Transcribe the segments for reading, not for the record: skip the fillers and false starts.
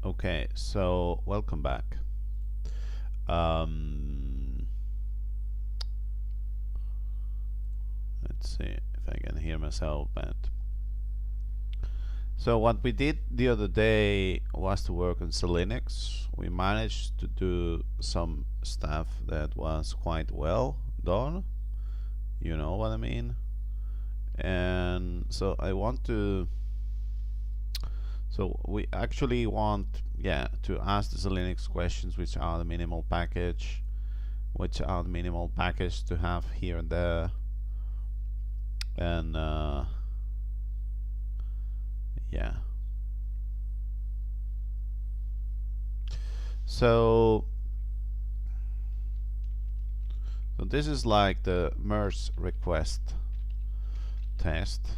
Okay, so welcome back. Um, let's see if I can hear myself. But so what we did the other day was to work on SELinux. We managed to do some stuff that was quite well done. You know what I mean? And so I want to. So we actually want, yeah, to ask the SELinux questions, which are the minimal package, to have here and there, and yeah. So this is like the merge request test.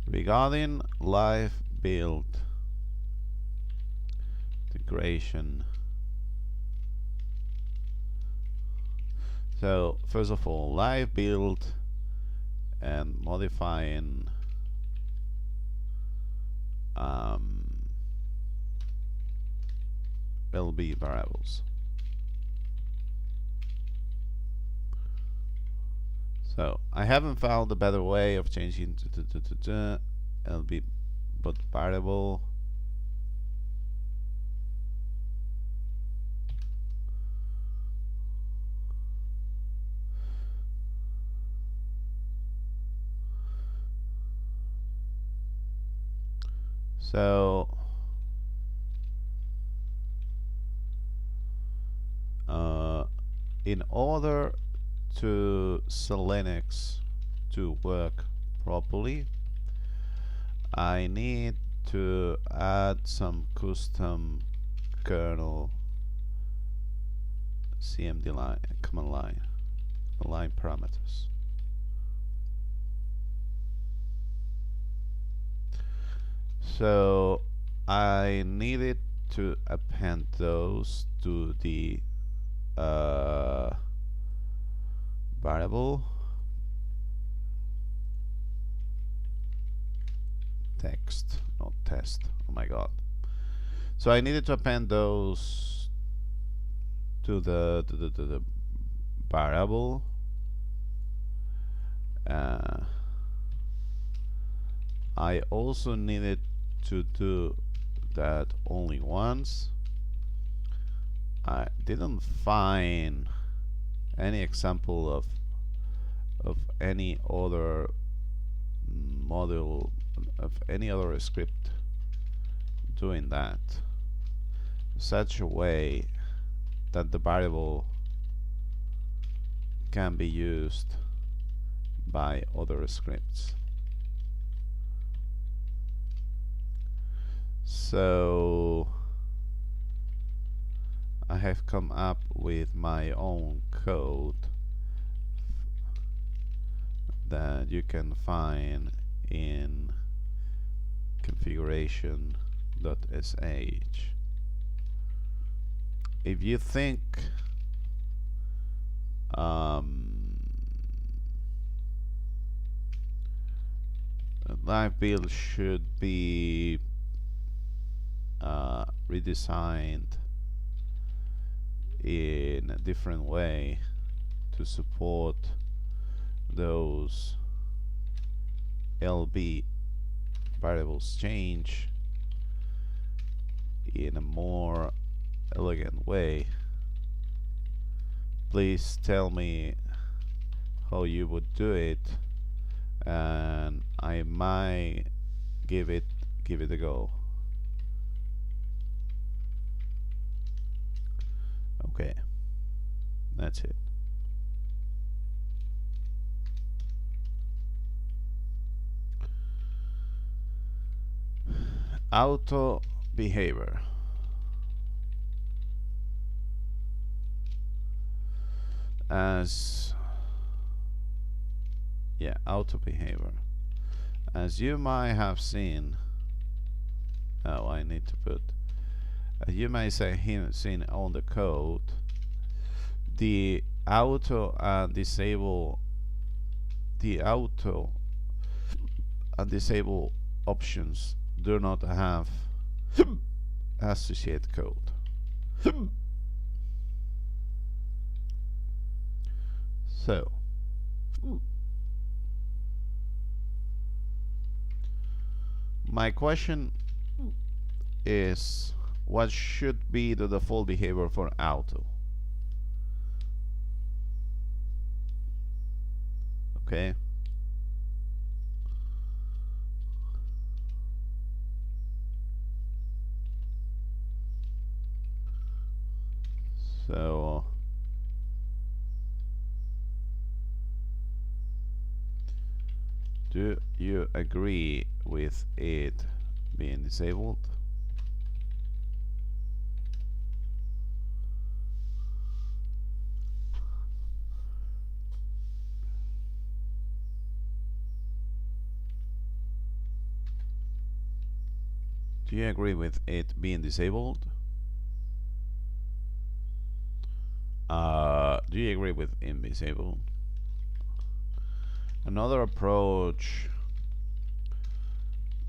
Regarding live build integration. So first of all, live build and modifying LB variables. So I haven't found a better way of changing to LB but variable. So in order to SELinux to work properly, I need to add some custom kernel CMD line, command line parameters. So I needed to append those to the variable text, not test. Oh my god. So I needed to append those to the variable. I also needed to do that only once. I didn't find any example of any other module of any other script doing that such a way that the variable can be used by other scripts. So I have come up with my own code that you can find in configuration.sh. If you think live build should be redesigned in a different way to support those LB variables change in a more elegant way, please tell me how you would do it, and I might give it a go. Okay, that's it. Auto behavior. Auto behavior. As you might have seen, I need to put. You may say seen on the code, the auto disable the auto and disable options do not have associate code. So my question is, what should be the default behavior for auto? Okay. So do you agree with it being disabled? Do you agree with it being disabled? Do you agree with it being disabled? Another approach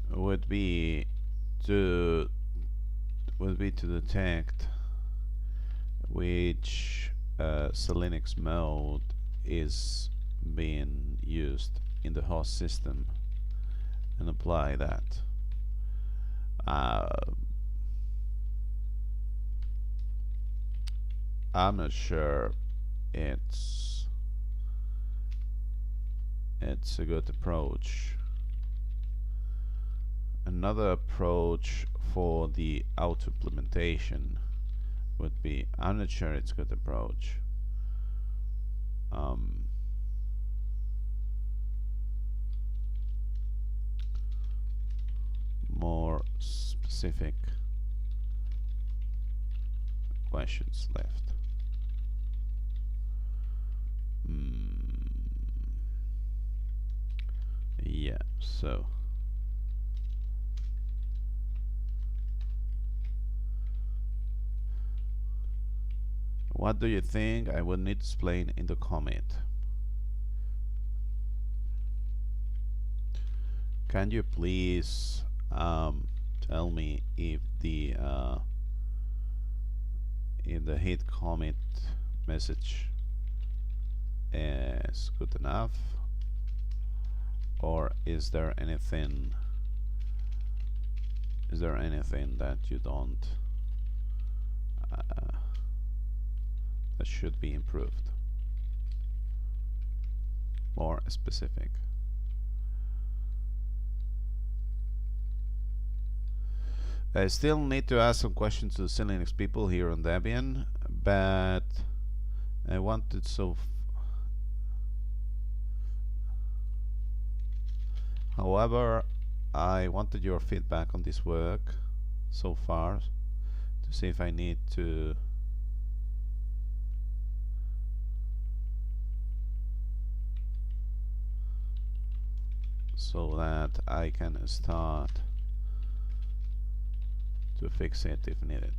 would be to detect which SELinux mode is being used in the host system and apply that. I'm not sure it's a good approach. Another approach for the auto implementation would be, I'm not sure it's a good approach. More specific questions left. Yeah, so what do you think I would need to explain in the comment? Can you please tell me if the hit commit message is good enough, or is there anything that you don't that should be improved? More specific. I still need to ask some questions to the SELinux people here on Debian, but I wanted however, I wanted your feedback on this work so far to see if I need to so that I can start to fix it if needed.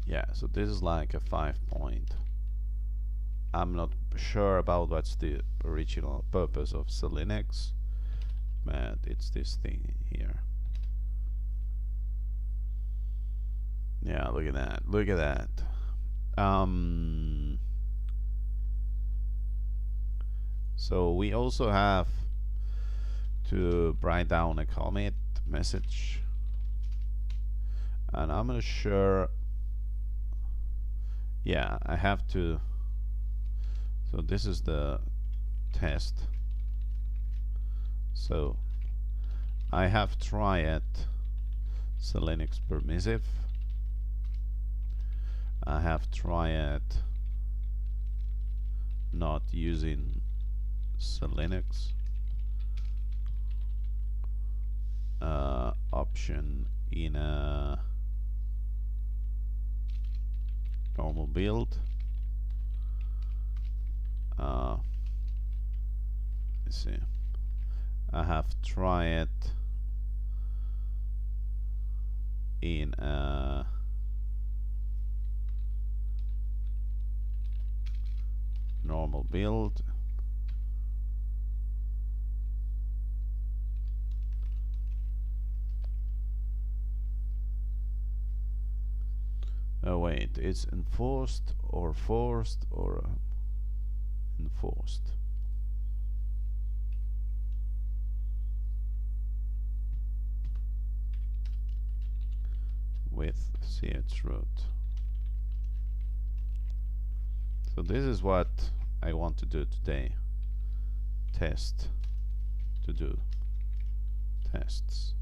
Yeah, so this is like a 5-point. I'm not sure about what's the original purpose of SELinux, but it's this thing here. Yeah, look at that. Look at that. So we also have to write down a commit message, and I'm not sure. Yeah, I have to. So this is the test. So I have tried SELinux permissive. I have tried not using SELinux option in a normal build. Let's see. I have tried in a normal build. Oh wait, it's enforced or forced or enforced. With chroot. So this is what I want to do today. Test to do tests.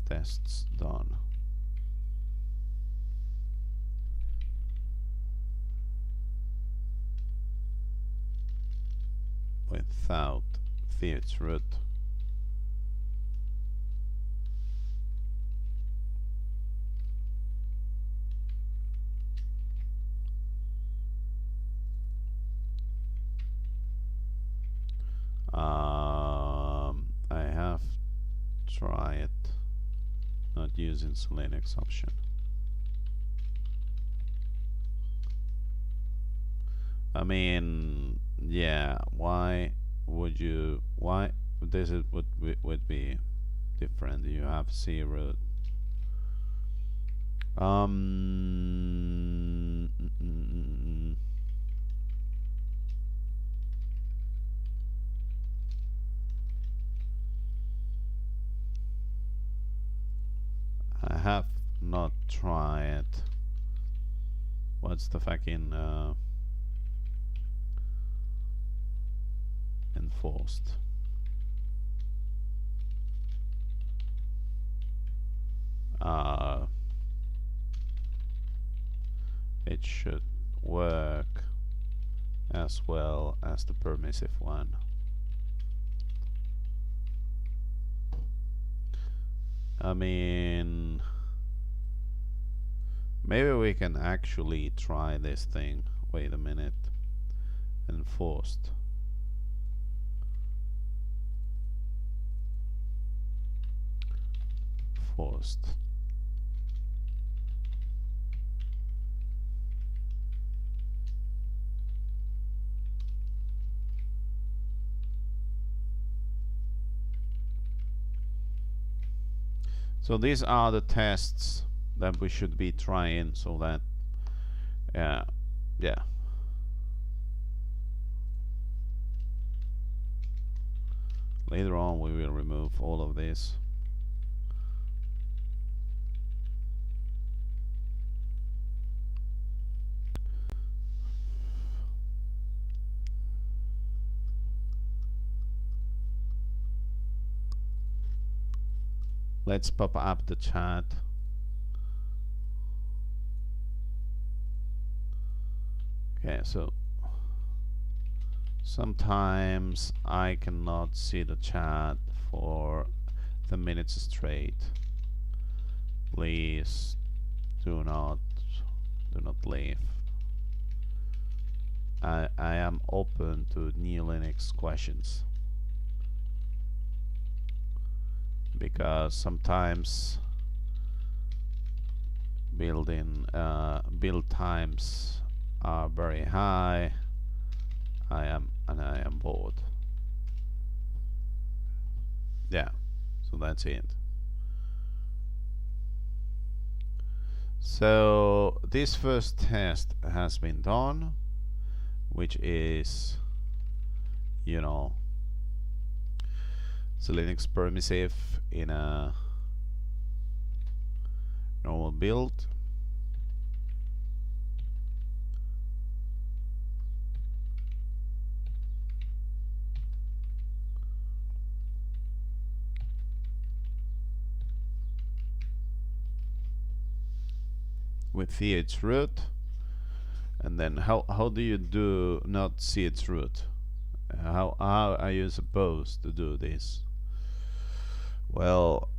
Tests done. Without chroot. I have tried not using SELinux option. I mean, yeah, why would you, why this is would be different? You have chroot. I have not tried. What's the fucking enforced? It should work as well as the permissive one. I mean, maybe we can actually try this thing. Wait a minute. Enforced. Forced. So these are the tests that we should be trying, so that yeah. Later on we will remove all of this. Let's pop up the chat. Okay, so sometimes I cannot see the chat for the minutes straight. Please do not leave. I am open to new Linux questions, because sometimes build times are very high. I am bored. Yeah, so that's it. So this first test has been done, which is, you know, SELinux permissive in a normal build. With chroot. And then how do you do not chroot? How are you supposed to do this? Well,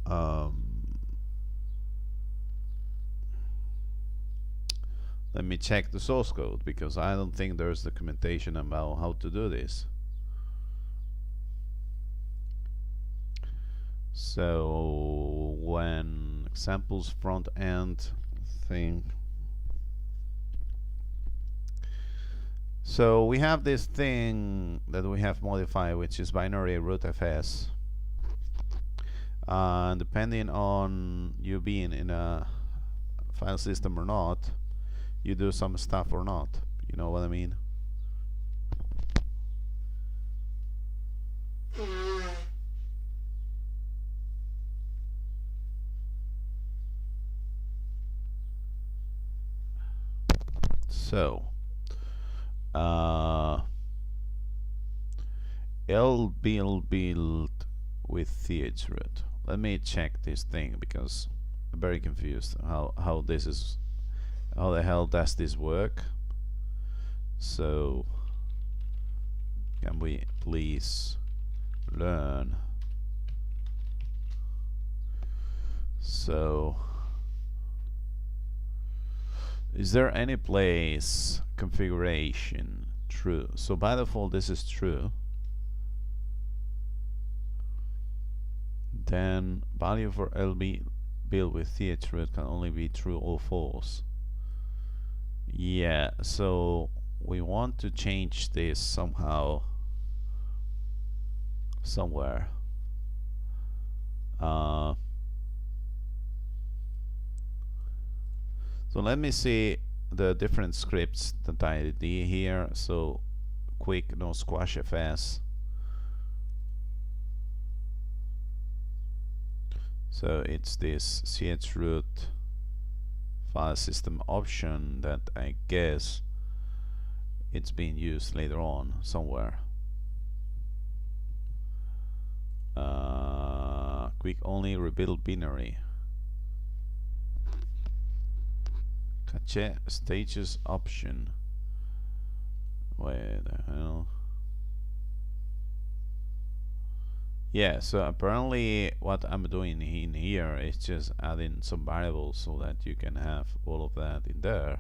let me check the source code, because I don't think there's documentation about how to do this. So when examples front end thing, So we have this thing that we have modified, which is binary rootfs. Depending on you being in a file system or not, you do some stuff or not. You know what I mean? So, build with chroot. Let me check this thing because I'm very confused how this is, how the hell does this work? So, can we please learn? So, is there any place configuration true? So by default this is true. Then value for LB build with chroot can only be true or false. Yeah, so we want to change this somehow, somewhere. So let me see the different scripts that I did here. So quick no squash fs. So it's this chroot file system option that I guess it's being used later on somewhere. Quick only rebuild binary. Cache stages option. Where the hell? Yeah, so apparently what I'm doing in here is just adding some variables so that you can have all of that in there.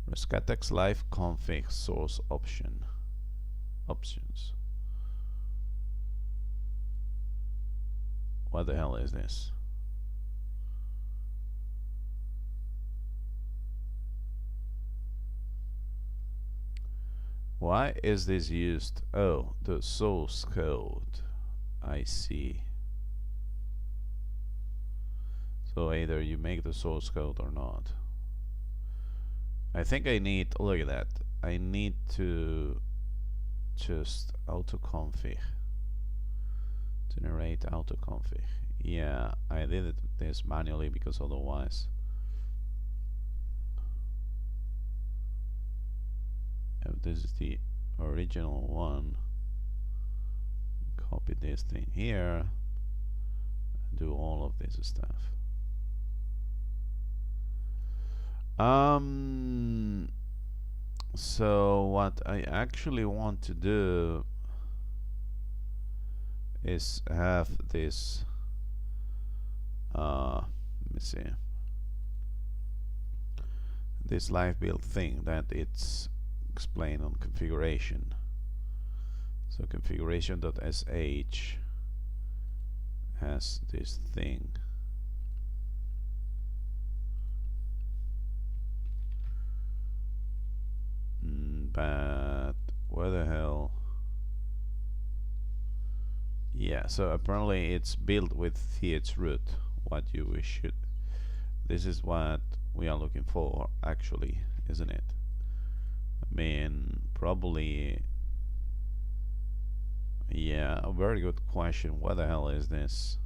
Rescatux live config source options. What the hell is this? Why is this used? Oh, the source code. I see. So either you make the source code or not. I think I need, look at that. I need to just autoconfig. Generate autoconfig. Yeah, I did this manually because otherwise. If this is the original one, copy this thing here, do all of this stuff. So what I actually want to do is have this let me see, this live build thing that it's explained on configuration. So configuration.sh has this thing. But where the hell? Yeah, so apparently it's built with chroot. What you should. This is what we are looking for, actually, isn't it? I mean, probably. Yeah, a very good question. What the hell is this?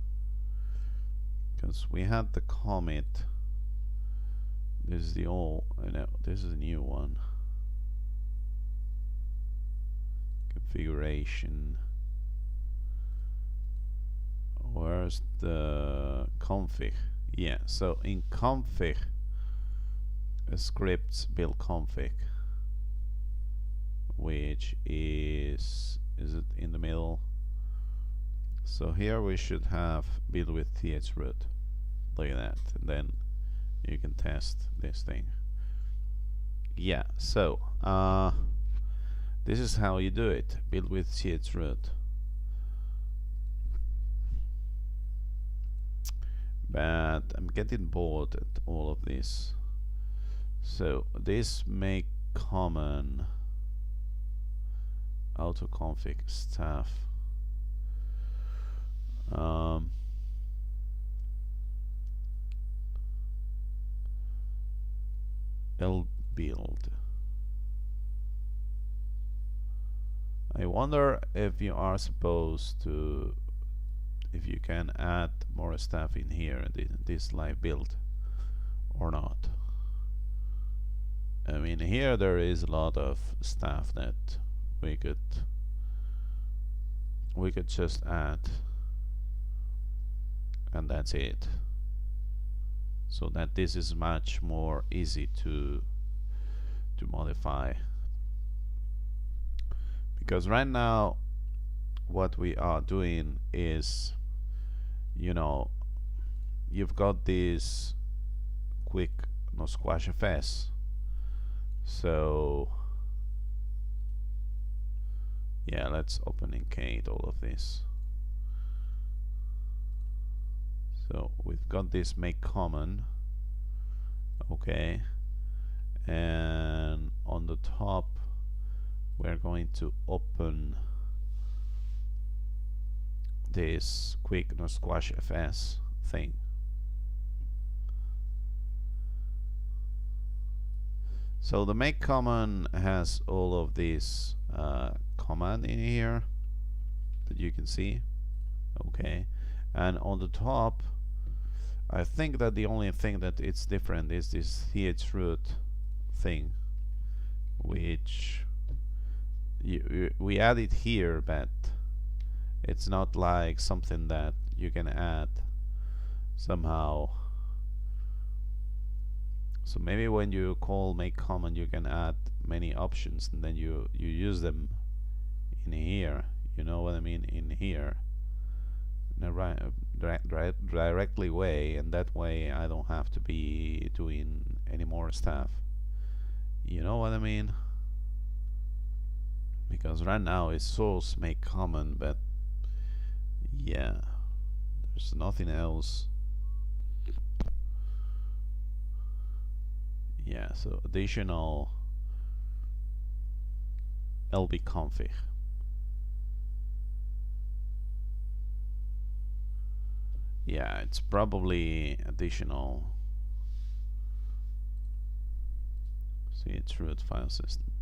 Because we had the commit. This is the old. No, this is a new one. Configuration. Where's the config? Yeah, so in config, scripts build config, which is it in the middle? So here we should have build with chroot. Look at that, and then you can test this thing. Yeah, so this is how you do it. Build with chroot. but I'm getting bored at all of this. So this make common autoconfig stuff. Build. I wonder if you are supposed to, if you can add more stuff in here, this live build, or not. I mean, here there is a lot of stuff that we could just add, and that's it. So that this is much more easy to modify. Because right now what we are doing is, you know, you've got this quick squash fs. So yeah, let's open encade all of this. So we've got this make common, okay, and on the top we're going to open this quick squash fs thing. So the make common has all of these command in here that you can see, okay, and on the top I think that the only thing that it's different is this chroot thing, which we add it here, but it's not like something that you can add somehow. So maybe when you call make common you can add many options and then you use them in here, you know what I mean, in here in a directly way, and that way I don't have to be doing any more stuff, you know what I mean. Because right now it's source make common, but yeah, there's nothing else. Yeah, so additional lbconfig. Yeah, it's probably additional chroot file system.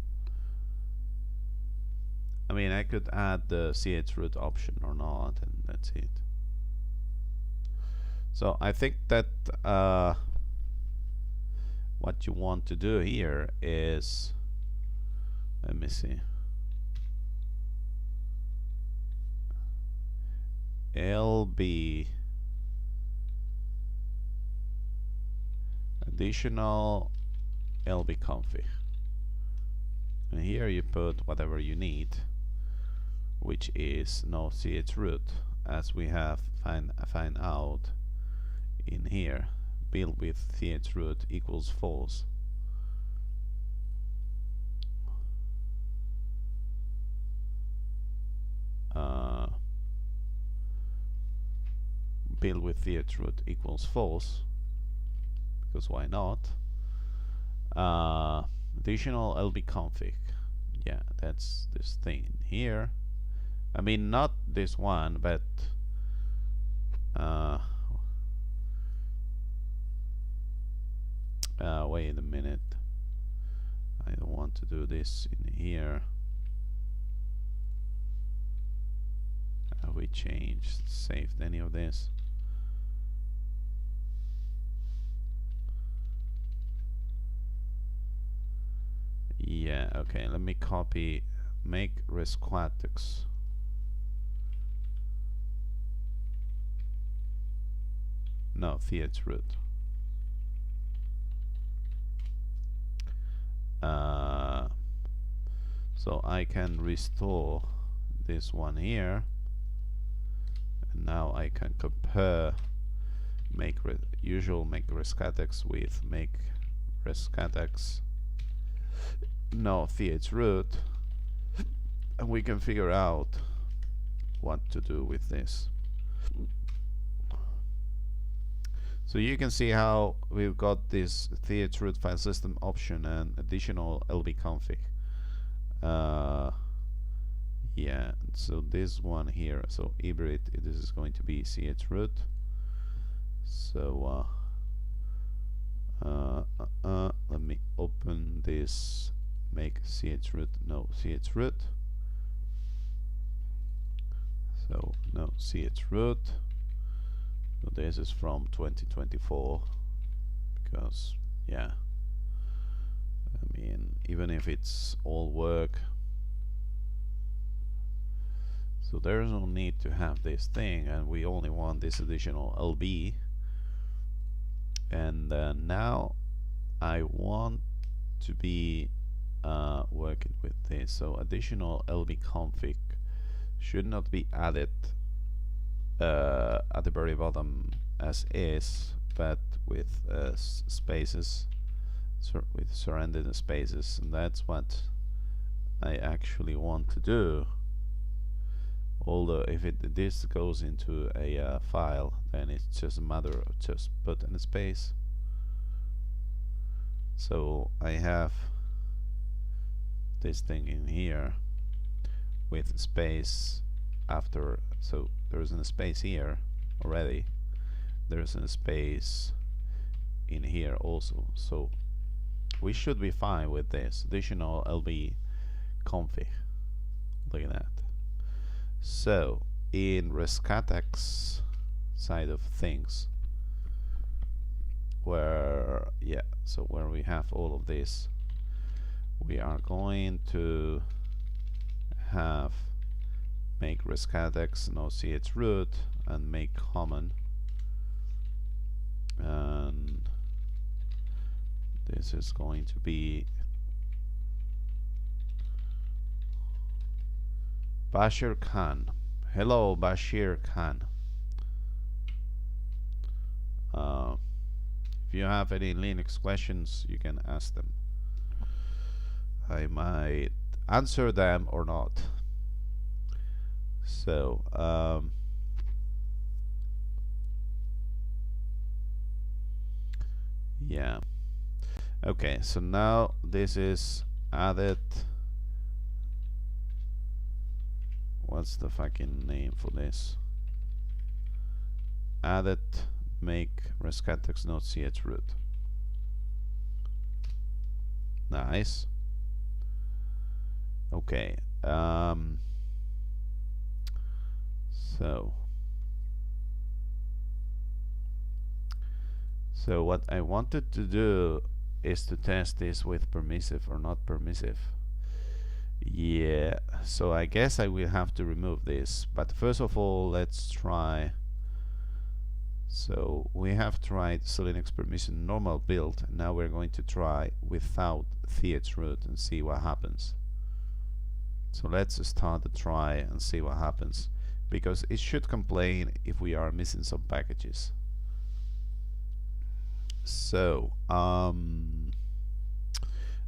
I mean, I could add the chroot option or not, and that's it. So I think that what you want to do here is, let me see, lb additional lbconfig, and here you put whatever you need, which is no chroot, as we have find out in here. Build with chroot equals false. Build with chroot equals false, because why not? Additional lbconfig, yeah, that's this thing here. I mean, not this one, but wait a minute, I don't want to do this in here. Have we saved any of this? Yeah, okay, let me copy, make Rescatux. No, chroot. So I can restore this one here, and now I can compare make Rescatux with make Rescatux no chroot, and we can figure out what to do with this. So you can see how we've got this root file system option and additional lb config. Yeah, so this one here, so hybrid, this is going to be chroot. So let me open this, make chroot, no chroot. So no chroot. So this is from 2024, because yeah, I mean, even if it's all work, so there's no need to have this thing, and we only want this additional lb. And now I want to be working with this, so additional lb config should not be added at the very bottom as is, but with spaces, with surrounding spaces, and that's what I actually want to do. Although if this goes into a file, then it's just a matter of just put in a space. So I have this thing in here with space after, so there's a space here already, there's a space in here also, so we should be fine with this additional lb config. Look at that. So in Rescatux side of things, where where we have all of this, we are going to have make Rescatux no chroot and make common, and this is going to be Bashir Khan. Hello, Bashir Khan. If you have any Linux questions, you can ask them. I might answer them or not. So, yeah. Okay, so now this is added. What's the fucking name for this? Added make Rescatux not chroot. Nice. Okay. So what I wanted to do is to test this with permissive or not permissive. Yeah, so I guess I will have to remove this, but first of all let's try. So we have tried SELinux permission normal build, and now we're going to try without chroot and see what happens. So let's start the try and see what happens, because it should complain if we are missing some packages. So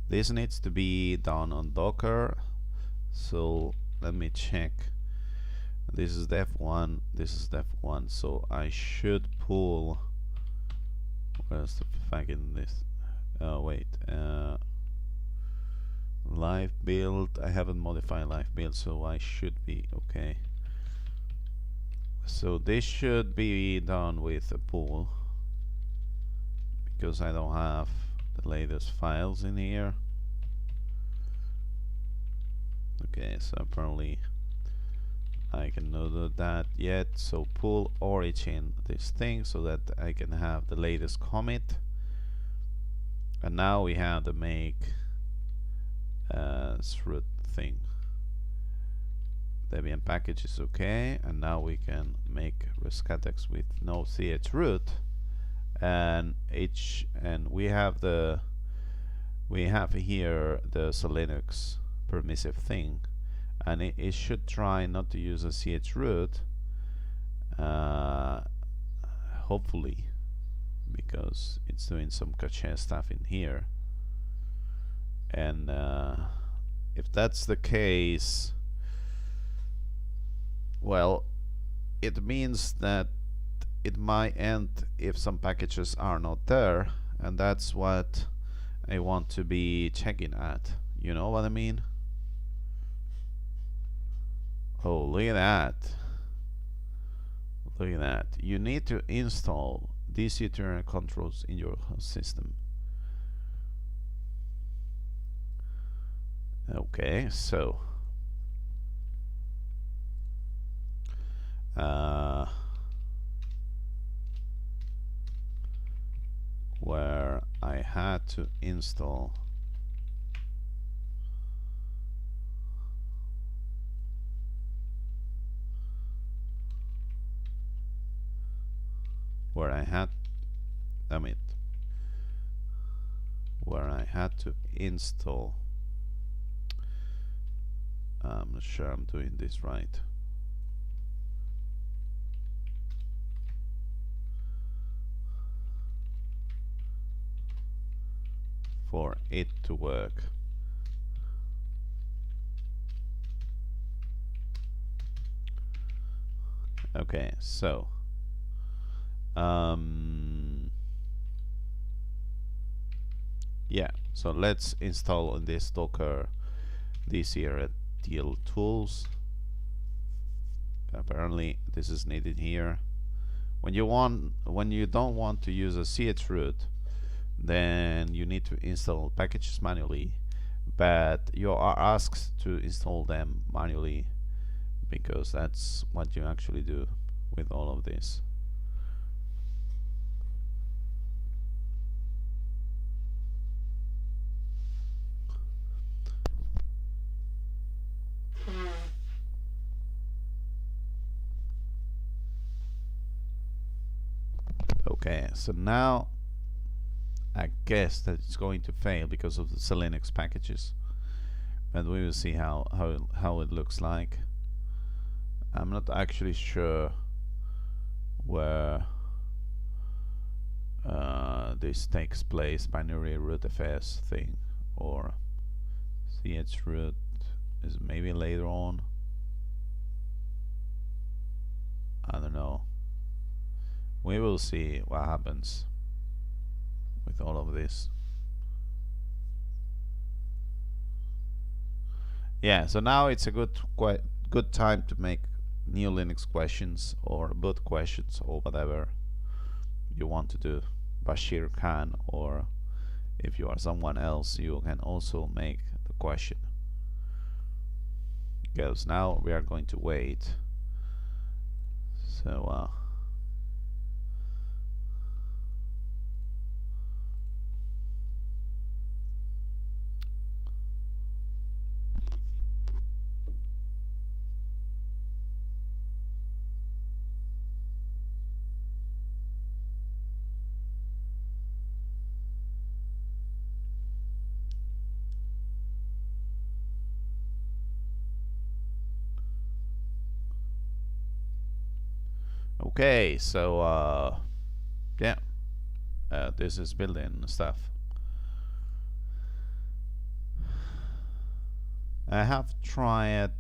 this needs to be done on Docker, so let me check. This is def1, this is def1, so I should pull, where's the fucking this, wait, live build, I haven't modified live build, so I should be okay. So this should be done with a pull, because I don't have the latest files in here. Okay, so apparently I cannot do that yet, so pull origin this thing so that I can have the latest commit, and now we have the make chroot thing. Debian package is okay, and now we can make Rescatux with no chroot, and we have here the SELinux permissive thing, and it should try not to use a chroot, hopefully, because it's doing some cache stuff in here. And if that's the case, well, it means that it might end if some packages are not there, and that's what I want to be checking at. You know what I mean? Oh, look at that. Look at that. You need to install these utility controls in your system. Okay, so where I had to install where I had to install. I'm not sure I'm doing this right. For it to work. Okay, so yeah, so let's install on this Docker these here DL tools. Apparently this is needed here. When you don't want to use a chroot, then you need to install packages manually, but you are asked to install them manually because that's what you actually do with all of this. Okay, so now I guess that it's going to fail because of the SELinux packages, but we will see how it looks like. I'm not actually sure where this takes place, binary rootfs thing, or chroot is maybe later on. I don't know. We will see what happens with all of this. Yeah, so now it's a good time to make new Linux questions or boot questions or whatever you want to do. Bashir can, or if you are someone else, you can also make the question. Because now we are going to wait. So okay, so yeah, this is building stuff. I have tried.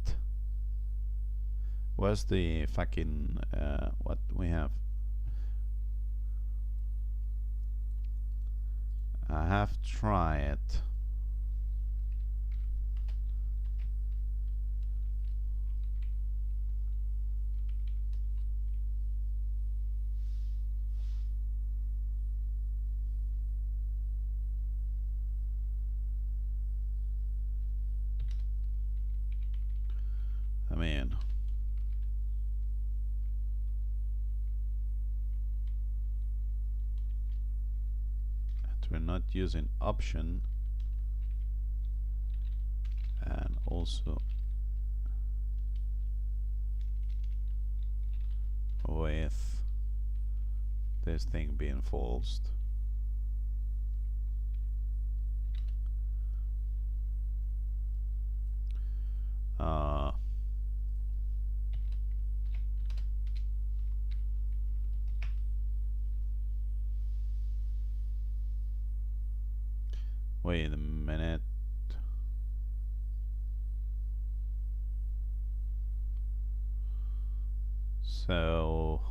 Where's the fucking what we have? I have tried. I mean, we're not using option, and also with this thing being false. Wait a minute. So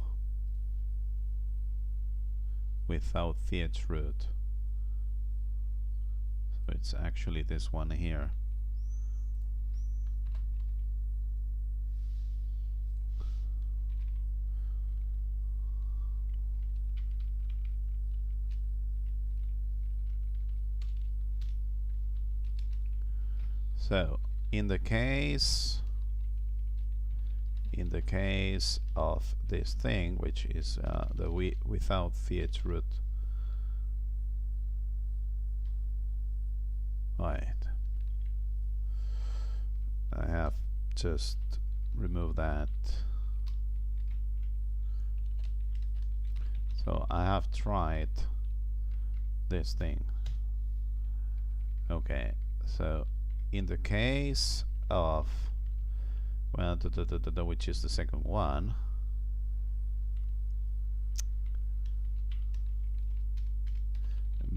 without th root. So it's actually this one here. So in the case of this thing, which is the without th root, right, I have just removed that. So I have tried this thing. Okay, so in the case of, well, which is the second one,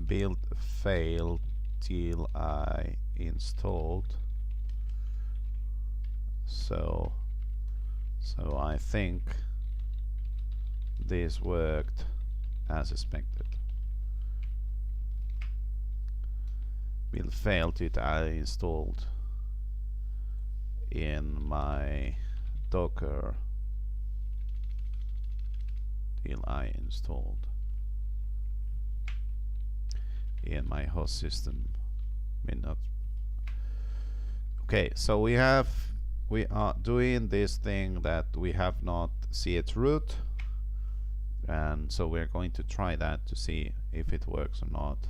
build failed till I installed. So I think this worked as expected. Build failed till I installed in my Docker till I installed in my host system. Okay, so we are doing this thing that we have not chroot, and so we're going to try that to see if it works or not.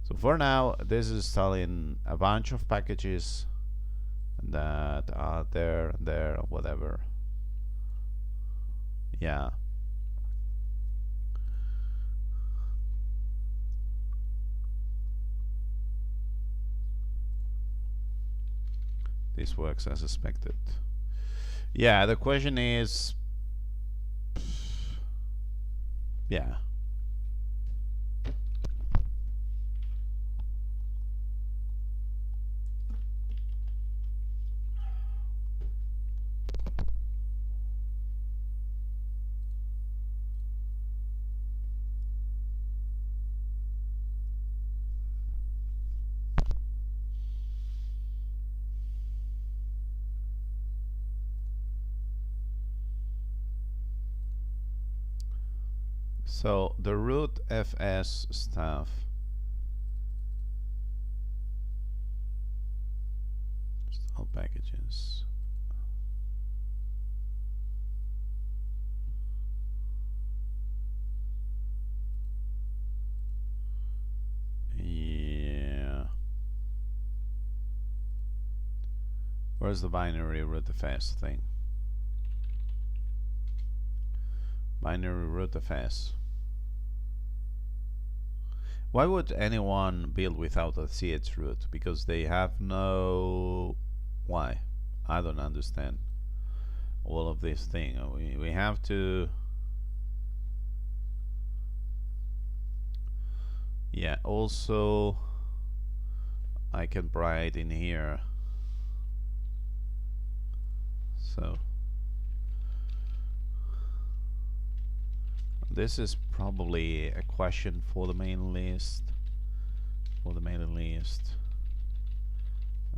So for now, this is installing a bunch of packages that are there, whatever. Yeah. This works as expected. Yeah, the question is, yeah. So the root fs stuff, install packages. Yeah. Where's the binary root fs thing? Binary root fs. Why would anyone build without a chroot? Because they have no... Why? I don't understand all of this thing. We have to... Yeah, also I can write in here. So this is probably a question for the mailing list.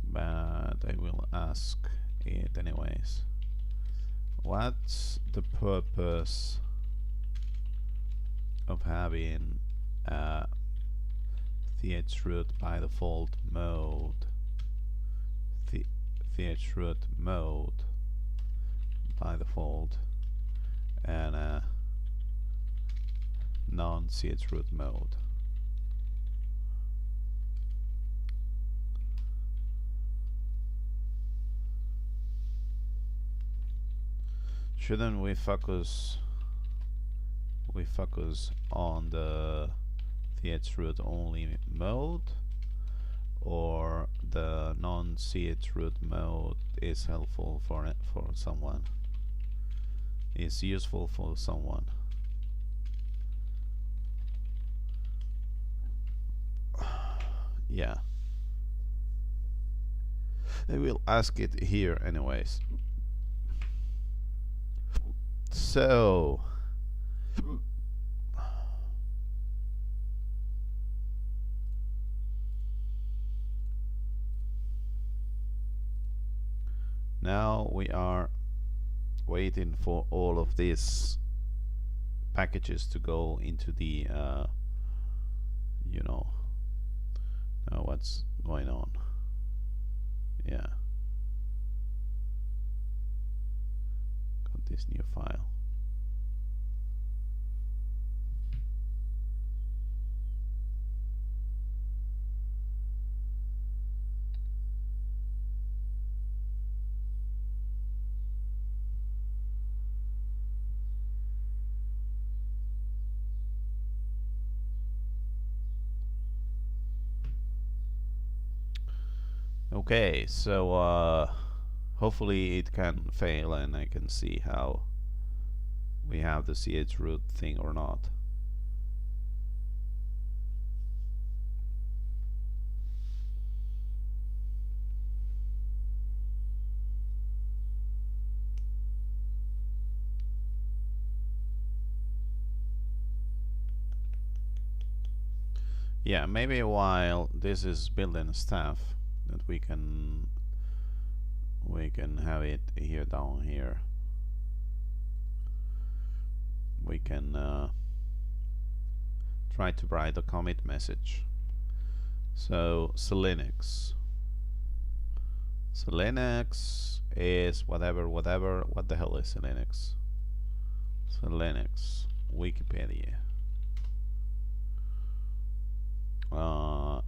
But I will ask it anyways. What's the purpose of having chroot by default mode? Chroot mode by default and non-chroot mode. Shouldn't we focus on the chroot only mode, or the non-chroot mode is helpful for someone? Is useful for someone? Yeah, I will ask it here anyways. So Now we are waiting for all of these packages to go into the you know, what's going on. Yeah, got this new file. Okay, so hopefully it can fail and I can see how we have the chroot thing or not. Yeah, maybe while this is building stuff that we can have it here down here. We can try to write a commit message. So SELinux. SELinux is whatever. What the hell is SELinux? SELinux Wikipedia.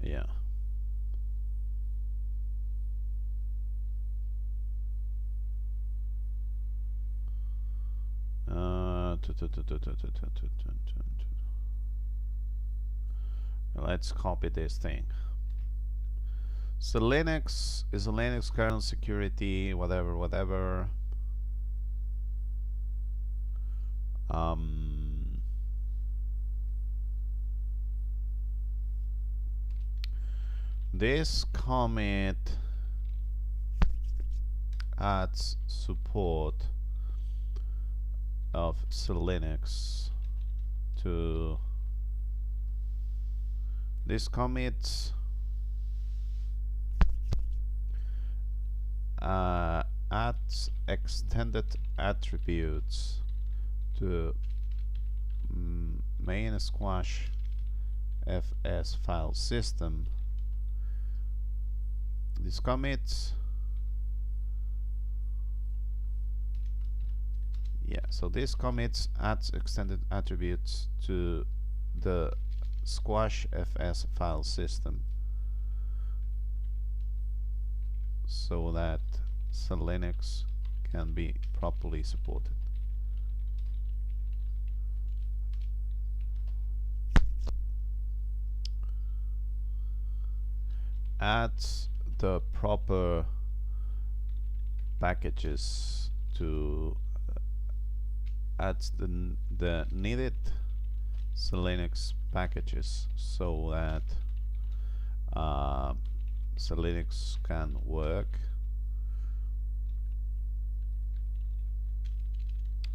Yeah. Let's copy this thing. So Linux is a Linux kernel security, whatever. This commit adds support of SELinux to this commit adds extended attributes to main squash fs file system. This commit, yeah, so this commit adds extended attributes to the squash fs file system so that SELinux can be properly supported. Adds the proper packages to adds the needed SELinux packages so that SELinux can work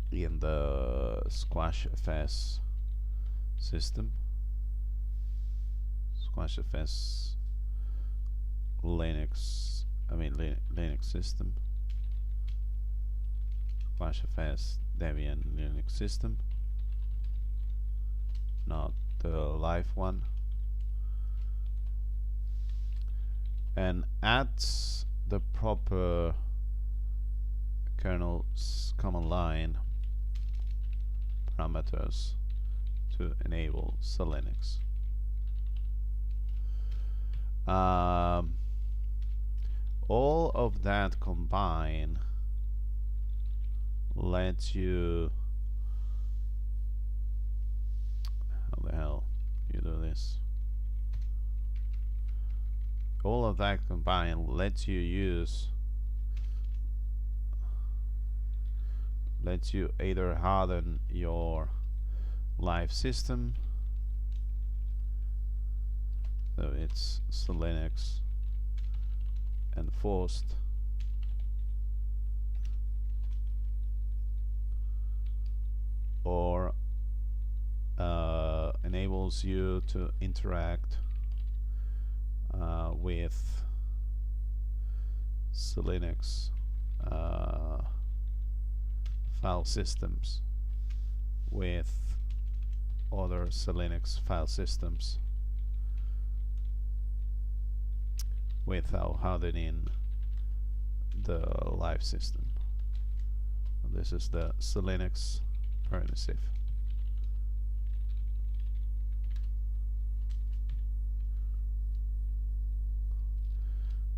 in the squashfs system, squashfs Linux, Linux system, squashfs Debian Linux system, not the live one, and adds the proper kernel command line parameters to enable SELinux. All of that combined lets you, how the hell you do this? All of that combined lets you either harden your live system, so it's SELinux enforced, or enables you to interact with SELinux file systems with other SELinux file systems without hardening the live system. This is the SELinux permissive.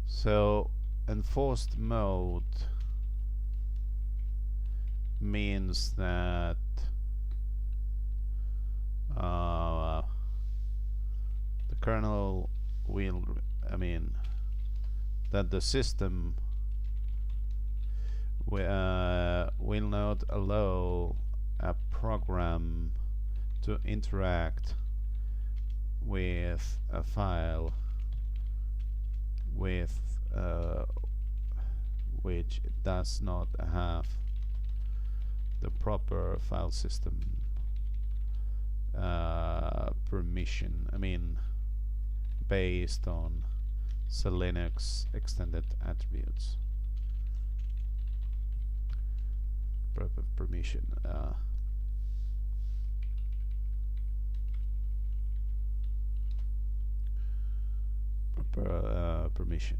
So enforced mode means that the kernel will, that the system will not allow a program to interact with a file with which does not have the proper file system permission, based on SELinux extended attributes. Proper permission. Proper permission.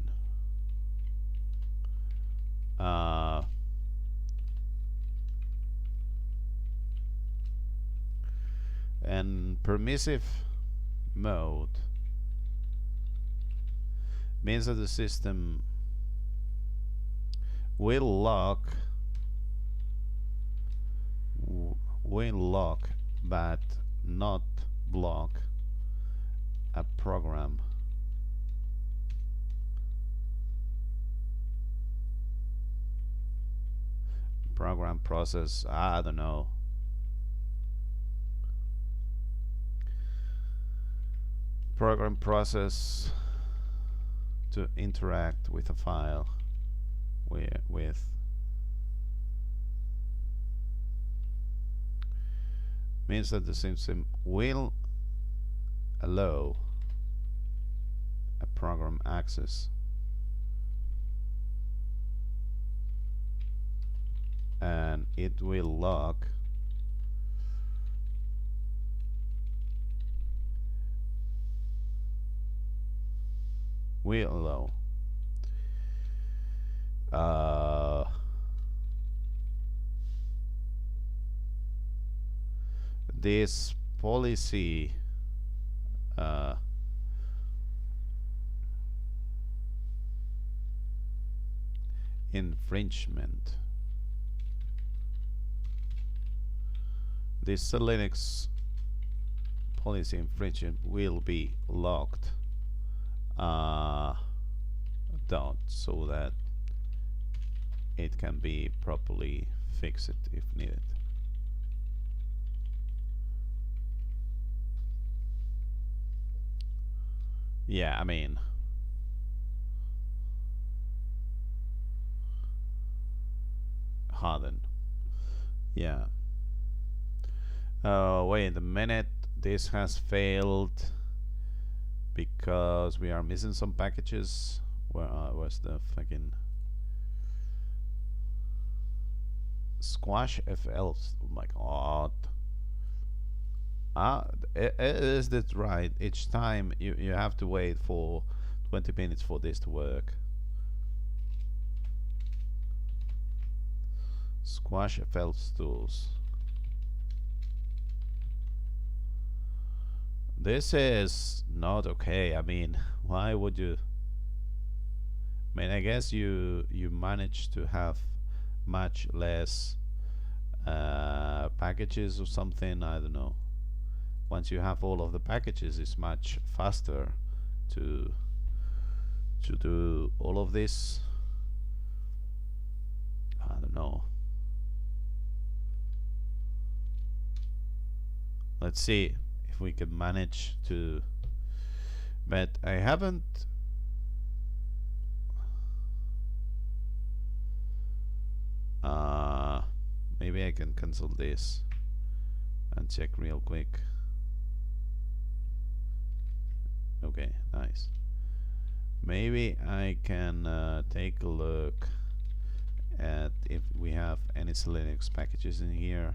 And permissive mode means that the system will lock but not block a program process, I don't know, program process to interact with a file with means that the system will allow a program access and it will lock will allow this policy infringement. This SELinux policy infringement will be locked down so that it can be properly fixed if needed. Yeah, harden. Yeah. Wait a minute, this has failed because we are missing some packages. Where's the fucking squash FL? Oh my god. Is that right? Each time you have to wait for 20 minutes for this to work. Squash FL tools. This is not okay. Why would you? I guess you manage to have much less packages or something. I don't know. Once you have all of the packages, it's much faster to do all of this. I don't know. Let's see if we can manage to, but I haven't maybe I can cancel this and check real quick. Okay, nice. Maybe I can take a look at if we have any SELinux packages in here.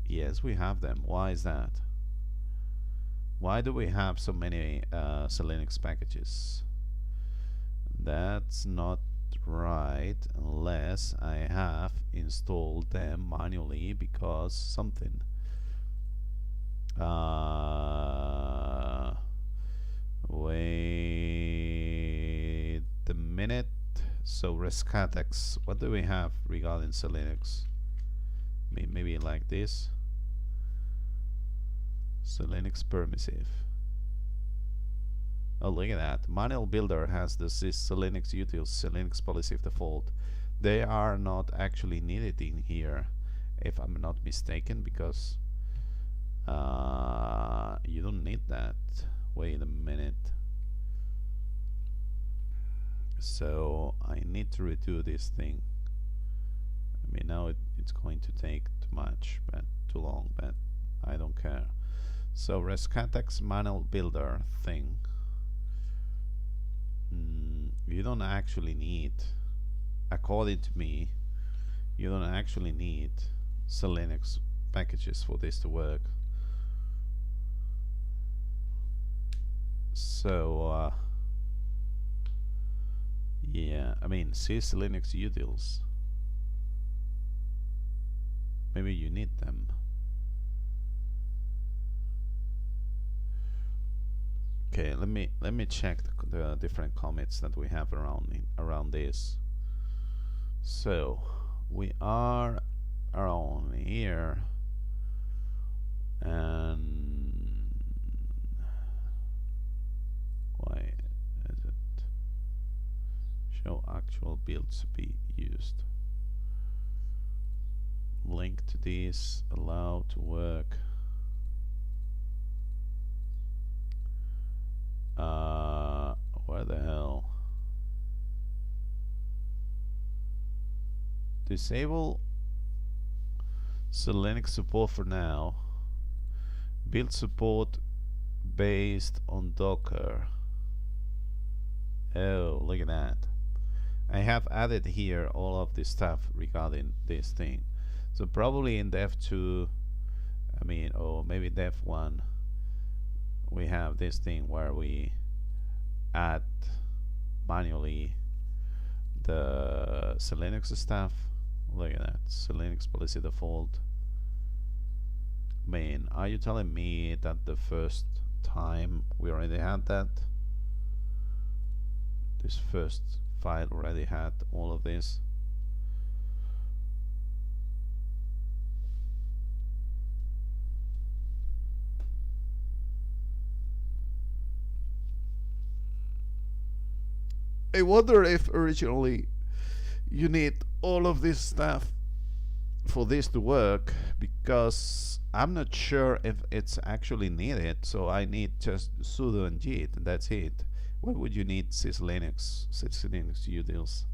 Yes, we have them. Why is that? Why do we have so many SELinux packages? That's not right unless I have installed them manually because something. Wait a minute. So Rescatux, what do we have regarding SELinux? Maybe like this. SELinux permissive. Oh, look at that. Manual builder has the SELinux utils, SELinux policy of default. They are not actually needed in here, if I'm not mistaken, because you don't need that. Wait a minute. So I need to redo this thing. I mean, now it's going to take too much, but too long, but I don't care. So Rescatux manual builder thing. You don't actually need, according to me, you don't actually need SELinux packages for this to work. So yeah, I mean, SELinux utils. Maybe you need them. Okay, let me check the different commits that we have around this. So we are around here, and why is it show actual builds to be used? Link to this, allow to work. Where the hell? Disable SELinux support for now. Build support based on Docker. Oh, look at that. I have added here all of this stuff regarding this thing. So probably in Dev 2, I mean, or maybe Dev 1, we have this thing where we add manually the SELinux stuff. Look at that, SELinux policy default. I mean, are you telling me that the first time we already had that? This first file already had all of this? I wonder if originally you need all of this stuff for this to work, because I'm not sure if it's actually needed. So I need just sudo and git, and that's it. Why would you need SELinux utils?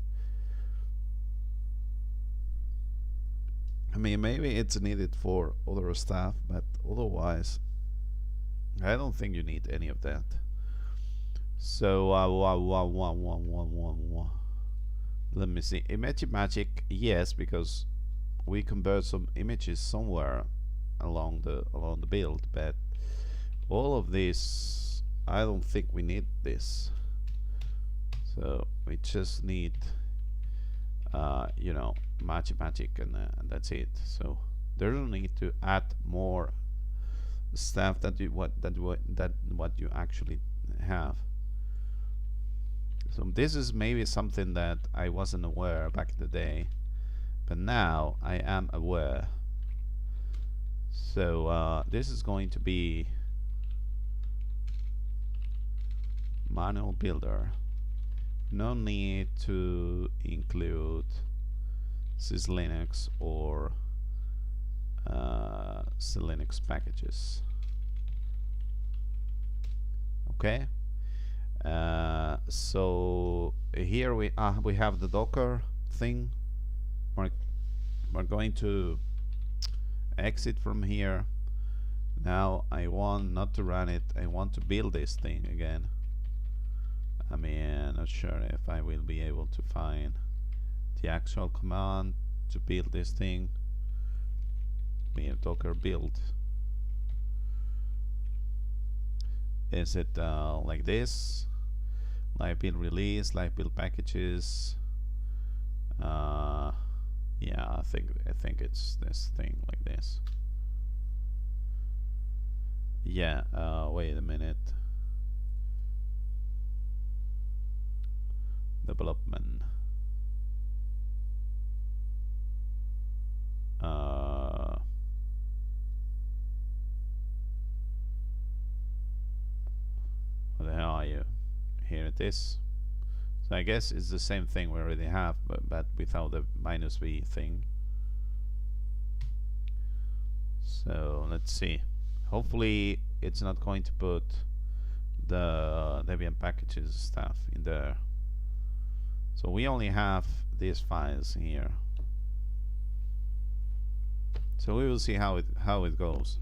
I mean, maybe it's needed for other stuff, but otherwise I don't think you need any of that. So let me see. Image magic, yes, because we convert some images somewhere along the build, but all of this, I don't think we need this. So we just need you know, magic, and that's it. So there's no need to add more stuff that what you actually have. So this is maybe something that I wasn't aware back in the day, but now I am aware. So this is going to be manual builder. No need to include SELinux or SELinux packages. Okay. So here we have the Docker thing. We're going to exit from here. Now I want not to run it, I want to build this thing again. I mean, not sure if I will be able to find the actual command to build this thing. Docker build. Is it like this? Live build release, live build packages. Yeah, I think it's this thing like this. Yeah. Wait a minute. Development. What the hell are you? Here it is. So I guess it's the same thing we already have, but without the -v thing. So let's see. Hopefully it's not going to put the Debian packages stuff in there. So we only have these files here. So we will see how it goes.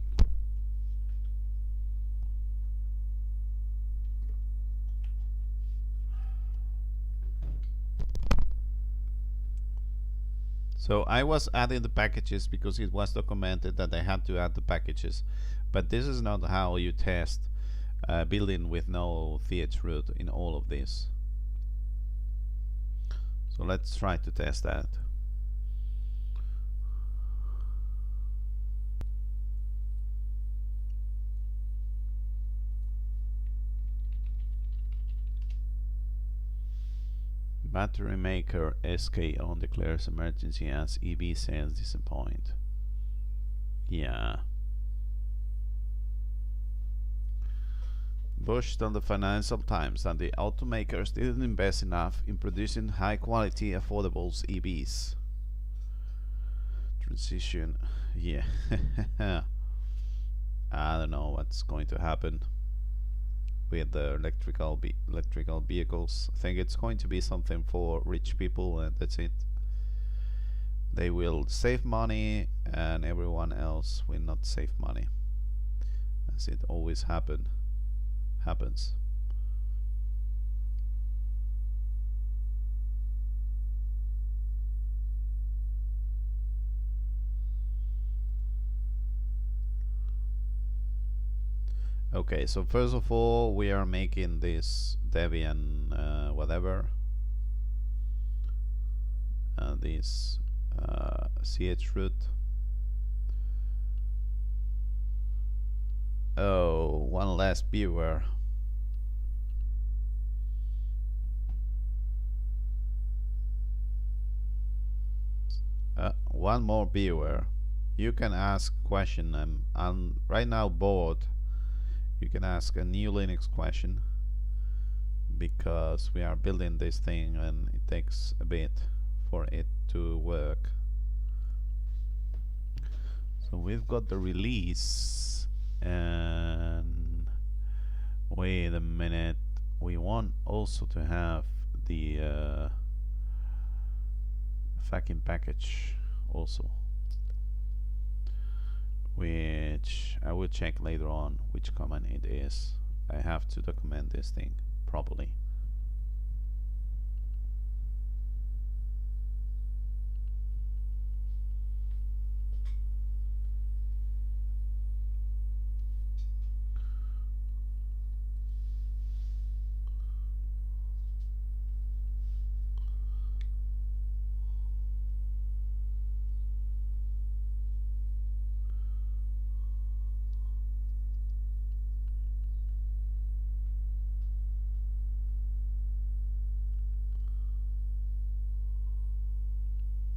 So I was adding the packages because it was documented that I had to add the packages, but this is not how you test building with no chroot in all of this. So let's try to test that. Battery maker SK on declares emergency as EB says disappoint. Yeah. Bush told the Financial Times that the automakers didn't invest enough in producing high quality affordable EVs. Transition. Yeah. I don't know what's going to happen with the electrical vehicles. I think it's going to be something for rich people, and that's it. They will save money and everyone else will not save money, as it always happens. Okay, so first of all we are making this Debian whatever, this chroot. Oh, one last viewer. One more viewer. You can ask question. I'm right now bored. You can ask a new Linux question, because we are building this thing and it takes a bit for it to work. So we've got the release, and wait a minute, we want also to have the fucking package also, which I will check later on which command it is. I have to document this thing properly.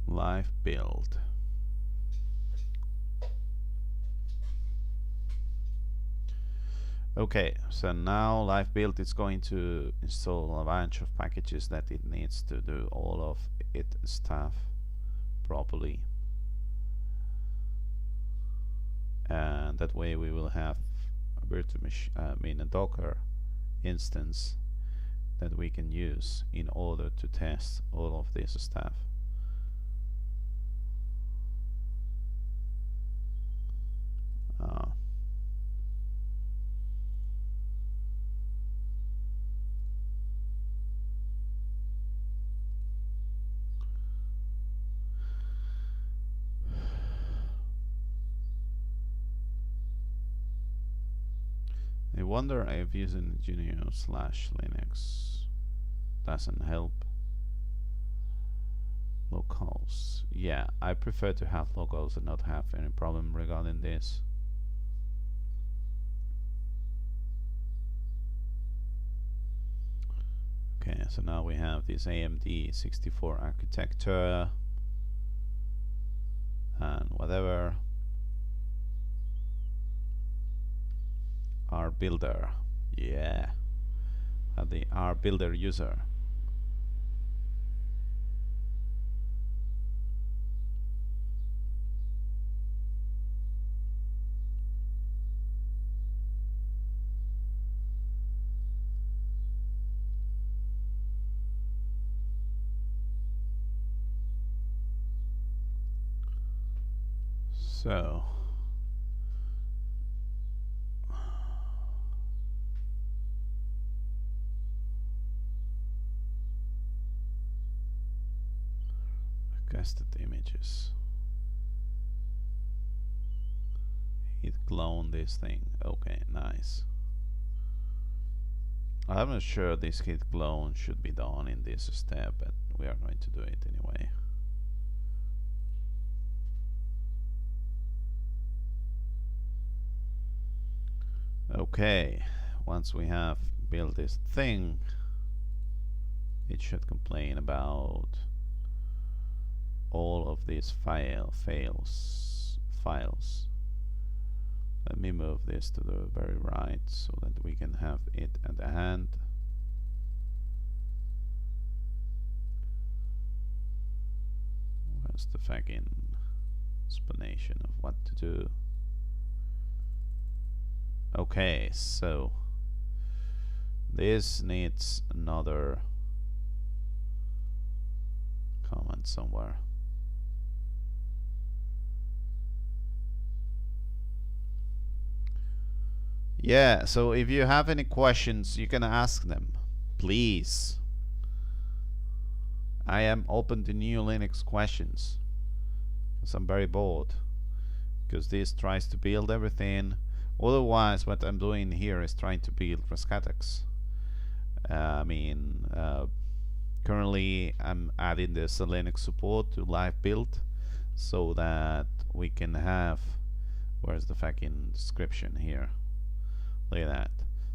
Live build. Okay, so now live build is going to install a bunch of packages that it needs to do all of its stuff properly, and that way we will have a virtual machine, a Docker instance that we can use in order to test all of this stuff. wonder if using GNU/Linux doesn't help. Locals. Yeah, I prefer to have locals and not have any problem regarding this. Okay, so now we have this AMD 64 architecture and whatever. R builder. Yeah. Have the R builder user. So requested images. It cloned this thing. Okay, nice. I'm not sure this git clone should be done in this step, but we are going to do it anyway. Okay, once we have built this thing, it should complain about all of these files. Let me move this to the very right so that we can have it at the hand. Where's the fucking explanation of what to do? Okay, so this needs another comment somewhere. Yeah, so if you have any questions, you can ask them, please. I am open to new Linux questions, because I'm very bored, because this tries to build everything. Otherwise, what I'm doing here is trying to build Rescatux. Currently I'm adding the SELinux support to live build so that we can have, where's the fucking description here? Look at that.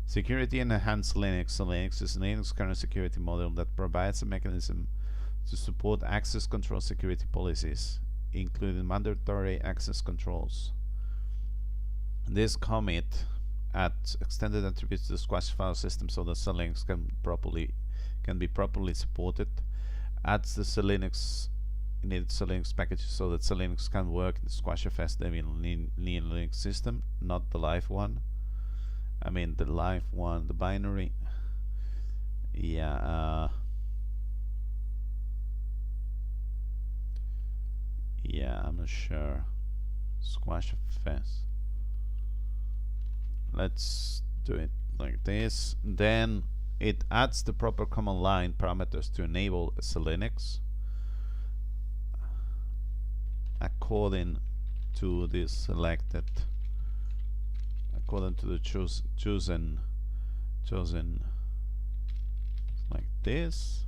Security and enhanced Linux. SELinux is a Linux kernel security model that provides a mechanism to support access control security policies, including mandatory access controls. This commit adds extended attributes to the squash file system so that SELinux can be properly supported. Adds the needed SELinux packages so that SELinux can work in the SquashFS Debian Linux system, not the live one. I mean the live one, the binary. Yeah. Yeah, I'm not sure. SquashFS. Let's do it like this. Then it adds the proper command line parameters to enable SELinux according to the selected, according to the chosen like this.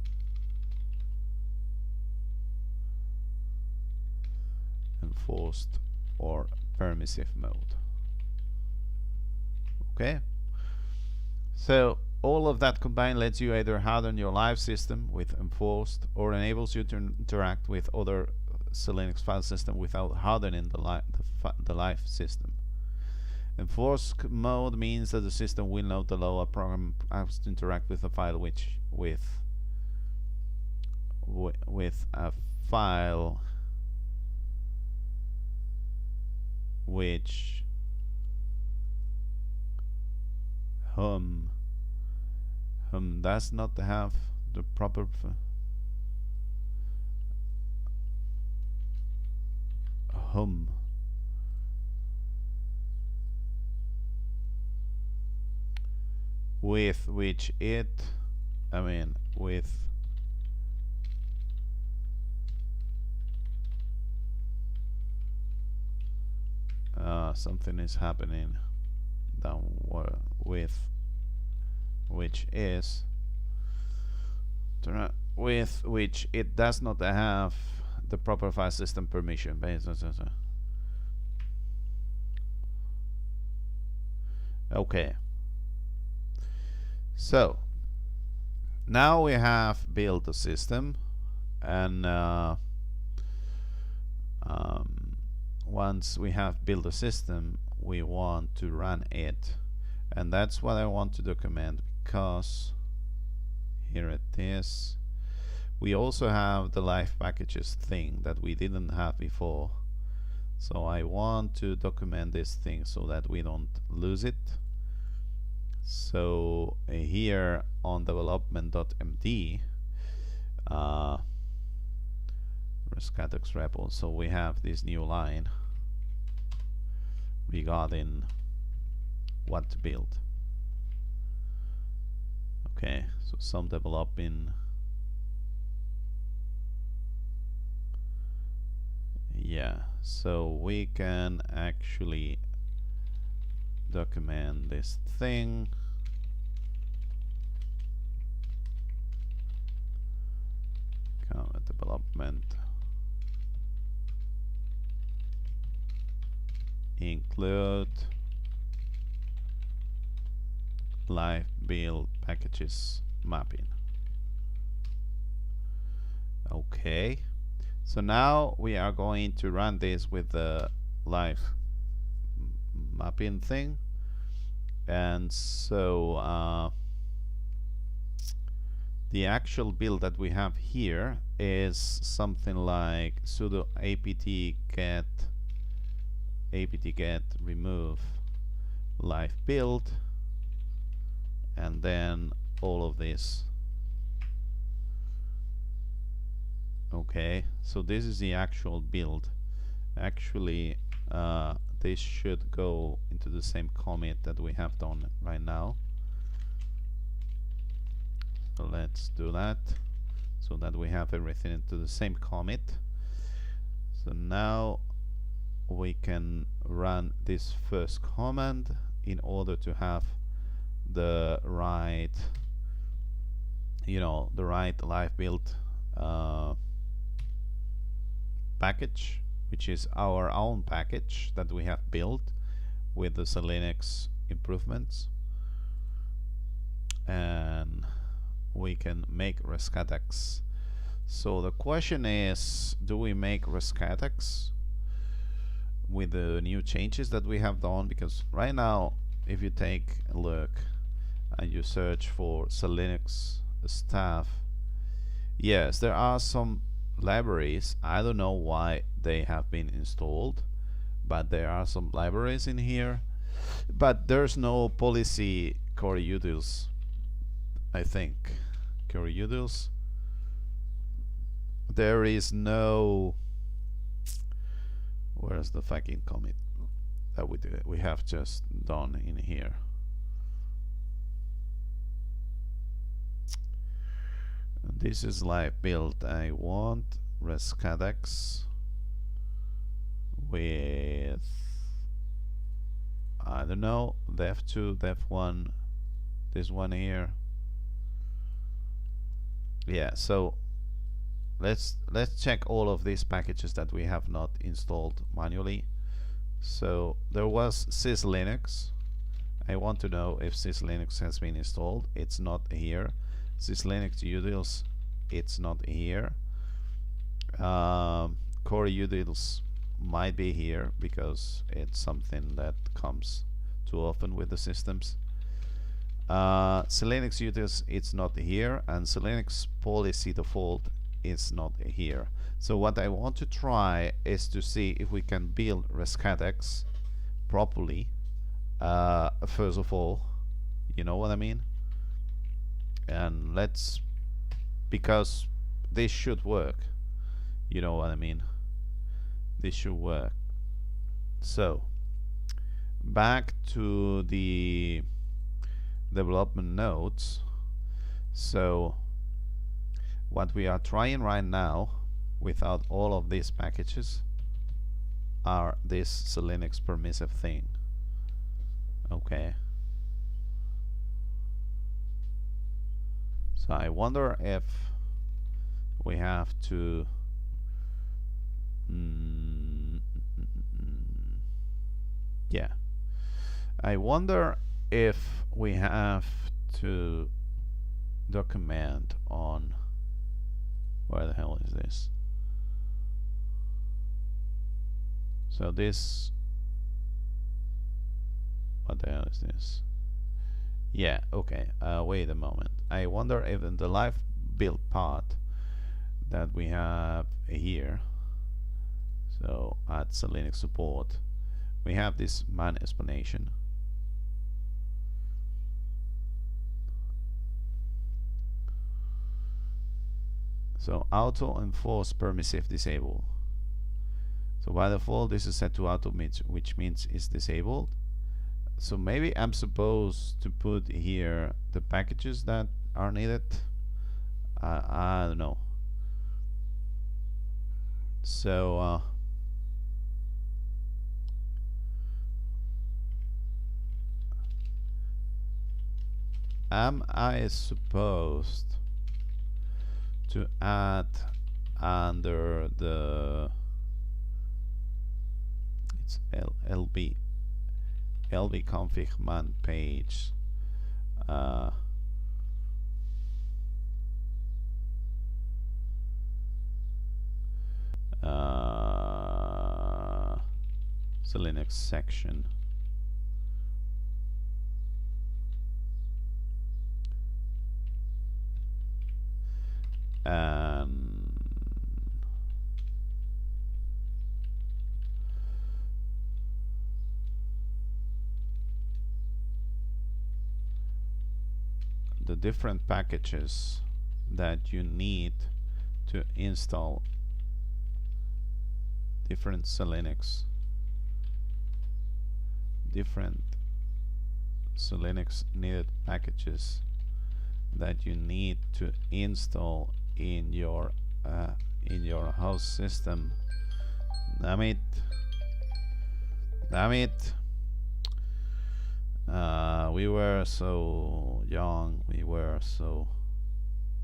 Enforced or permissive mode. Okay, so all of that combined lets you either harden your live system with enforced or enables you to interact with other SELinux file system without hardening the live system. Enforced mode means that the system will not allow a program to interact with a file with a file which does not have the proper with which it, with something is happening. with which is with which it does not have the proper file system permission. Okay, so now we have built the system, and once we have built a system, we want to run it, and that's what I want to document, because here it is. We also have the live packages thing that we didn't have before, so I want to document this thing so that we don't lose it. So here on development.md Rescatux repo, so we have this new line regarding what to build. Okay, so some developing, yeah, so we can actually document this thing. Development include live build packages mapping. Okay, so now we are going to run this with the live mapping thing, and so the actual build that we have here is something like sudo apt-get remove live build, and then all of this. Okay, so this is the actual build. Actually, this should go into the same commit that we have done right now. So let's do that so that we have everything into the same commit. So now we can run this first command in order to have the right, the right live build package, which is our own package that we have built with the SELinux improvements, and we can make Rescatux. So the question is, do we make Rescatux with the new changes that we have done? Because right now, if you take a look and you search for SELinux stuff, yes, there are some libraries. I don't know why they have been installed, but there are some libraries in here, but there's no policy core utils. I think core utils, there is no, where's the fucking commit that we have just done in here? This is live build. I want Rescatux with, I don't know, dev2, dev1, this one here. Yeah, so let's check all of these packages that we have not installed manually. So there was SysLinux. I want to know if SysLinux has been installed. It's not here. SysLinux utils, it's not here. Core utils might be here because it's something that comes too often with the systems. SELinux utils, it's not here, and SELinux policy default is not here. So what I want to try is to see if we can build Rescatux properly. First of all, you know what I mean? And let's, because this should work, you know what I mean? This should work. So back to the development notes. So what we are trying right now without all of these packages are this SELinux permissive thing. Okay. So I wonder if we have to yeah, I wonder if we have to document on where the hell is this. So this, what the hell is this? Yeah, okay, wait a moment. I wonder if in the live build part that we have here, so at SELinux support, we have this man explanation. So auto enforce permissive disable. So by default this is set to auto, which means it's disabled. So maybe I'm supposed to put here the packages that are needed. I don't know. So am I supposed to add under the it's lb config man page SELinux section and the different packages that you need to install different SELinux needed packages that you need to install in your host system. Damn it. We were so young, we were so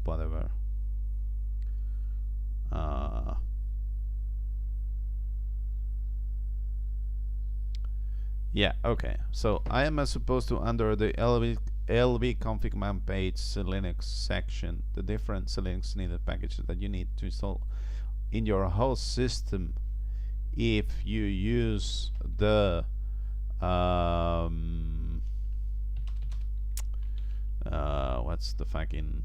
whatever. Yeah, okay. So I am supposed to under the LB config man page SELinux section the different SELinux needed packages that you need to install in your host system if you use the what's the fucking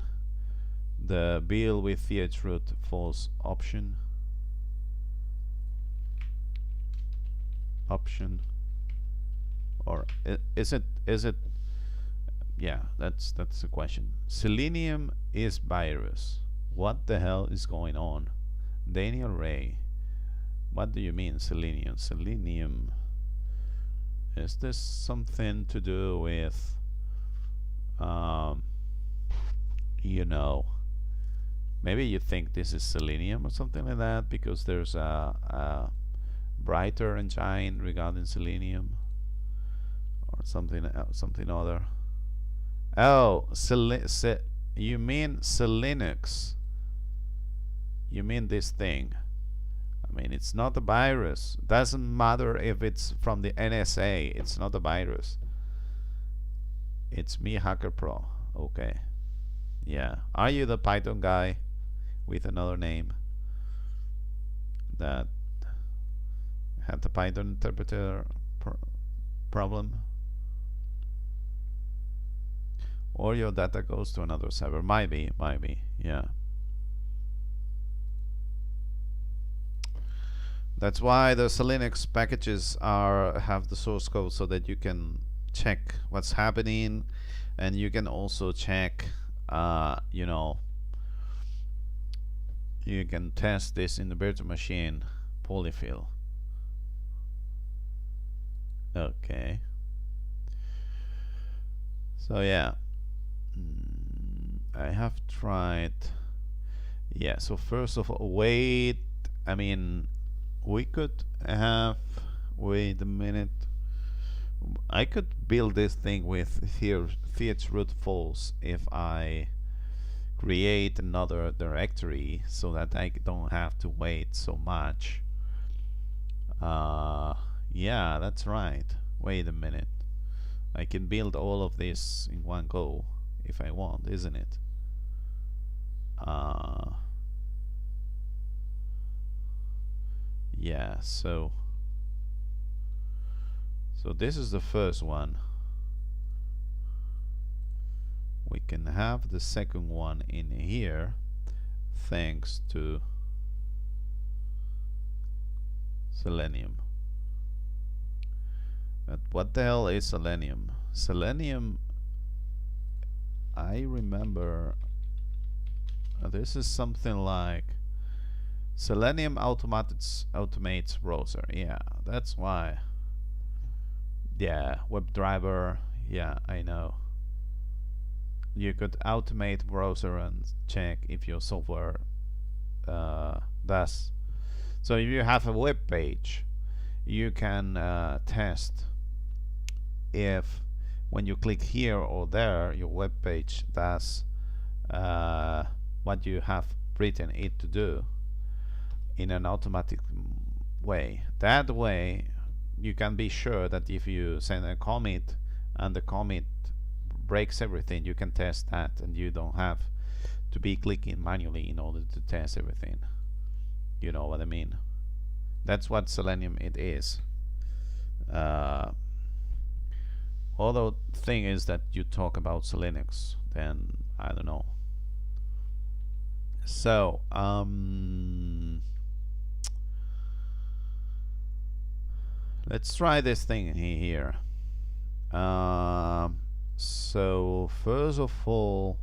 the build with chroot false option or is it yeah, that's the question. Selenium is virus. What the hell is going on? Daniel Ray, what do you mean Selenium? Selenium, is this something to do with you know, maybe you think this is Selenium or something like that because there's a brighter engine regarding Selenium or something other. Oh, you mean SELinux? You mean this thing? I mean, it's not a virus. Doesn't matter if it's from the NSA. It's not a virus. It's me, Hacker Pro. Okay. Yeah. Are you the Python guy with another name that had the Python interpreter problem? Or your data goes to another server? Might be. Yeah. That's why the SELinux packages have the source code so that you can check what's happening, and you can also check you know, you can test this in the virtual machine polyfill. Okay. So yeah, I have tried. Yeah, so first of all, wait, I mean, we could have, wait a minute, I could build this thing with th root false if I create another directory so that I don't have to wait so much. Yeah, that's right. Wait a minute. I can build all of this in one go if I want, isn't it? Yeah, so this is the first one. We can have the second one in here thanks to Selenium. But what the hell is Selenium? Selenium, I remember this is something like Selenium automates browser. Yeah, that's why. Yeah, WebDriver. Yeah, I know. You could automate browser and check if your software does. So if you have a web page, you can test if when you click here or there, your web page does what you have written it to do in an automatic way. That way you can be sure that if you send a commit and the commit breaks everything, you can test that and you don't have to be clicking manually in order to test everything. You know what I mean? That's what Selenium it is. Although thing is that you talk about SELinux, then I don't know. So let's try this thing in here. So first of all,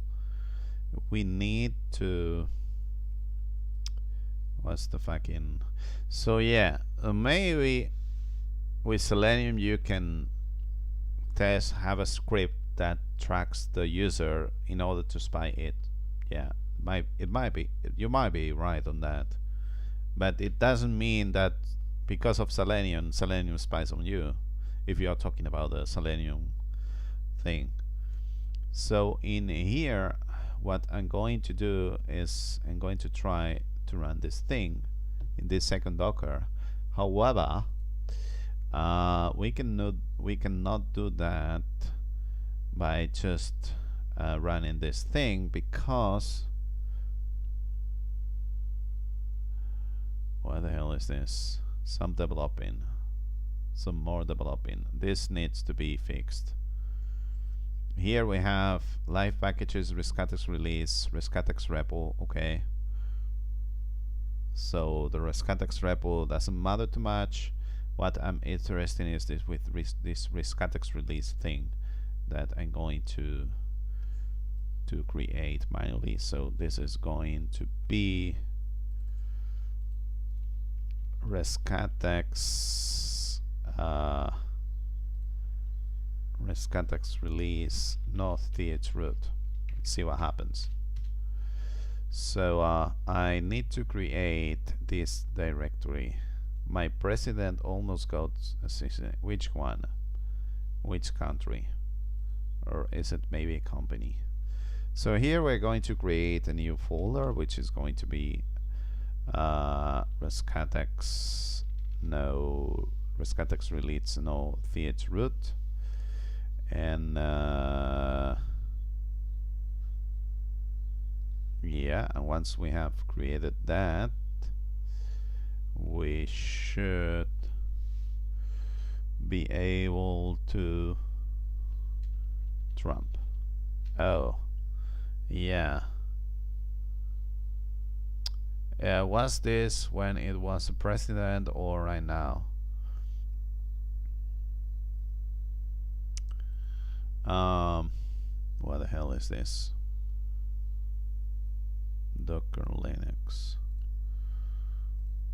we need to what's the fucking so yeah, maybe with Selenium you can have a script that tracks the user in order to spy it. Yeah, it might be, you might be right on that, but it doesn't mean that because of Selenium spies on you if you are talking about the Selenium thing. So in here what I'm going to do is I'm going to try to run this thing in this second Docker. However, we cannot do that by just running this thing, because what the hell is this? Some more developing. This needs to be fixed. Here we have live packages, Rescatux release, Rescatux repo. Okay, so the Rescatux repo doesn't matter too much. What I'm interested in is this with this Rescatux release thing that I'm going to create manually. So this is going to be Rescatux Rescatux release not th root. Let's see what happens. So I need to create this directory. My president almost got assassinated. Which one? Which country? Or is it maybe a company? So here we're going to create a new folder, which is going to be Rescatux release no th root, and yeah, and once we have created that, we should be able to Trump. Oh, yeah. Was this when it was a president or right now? What the hell is this? Docker Linux.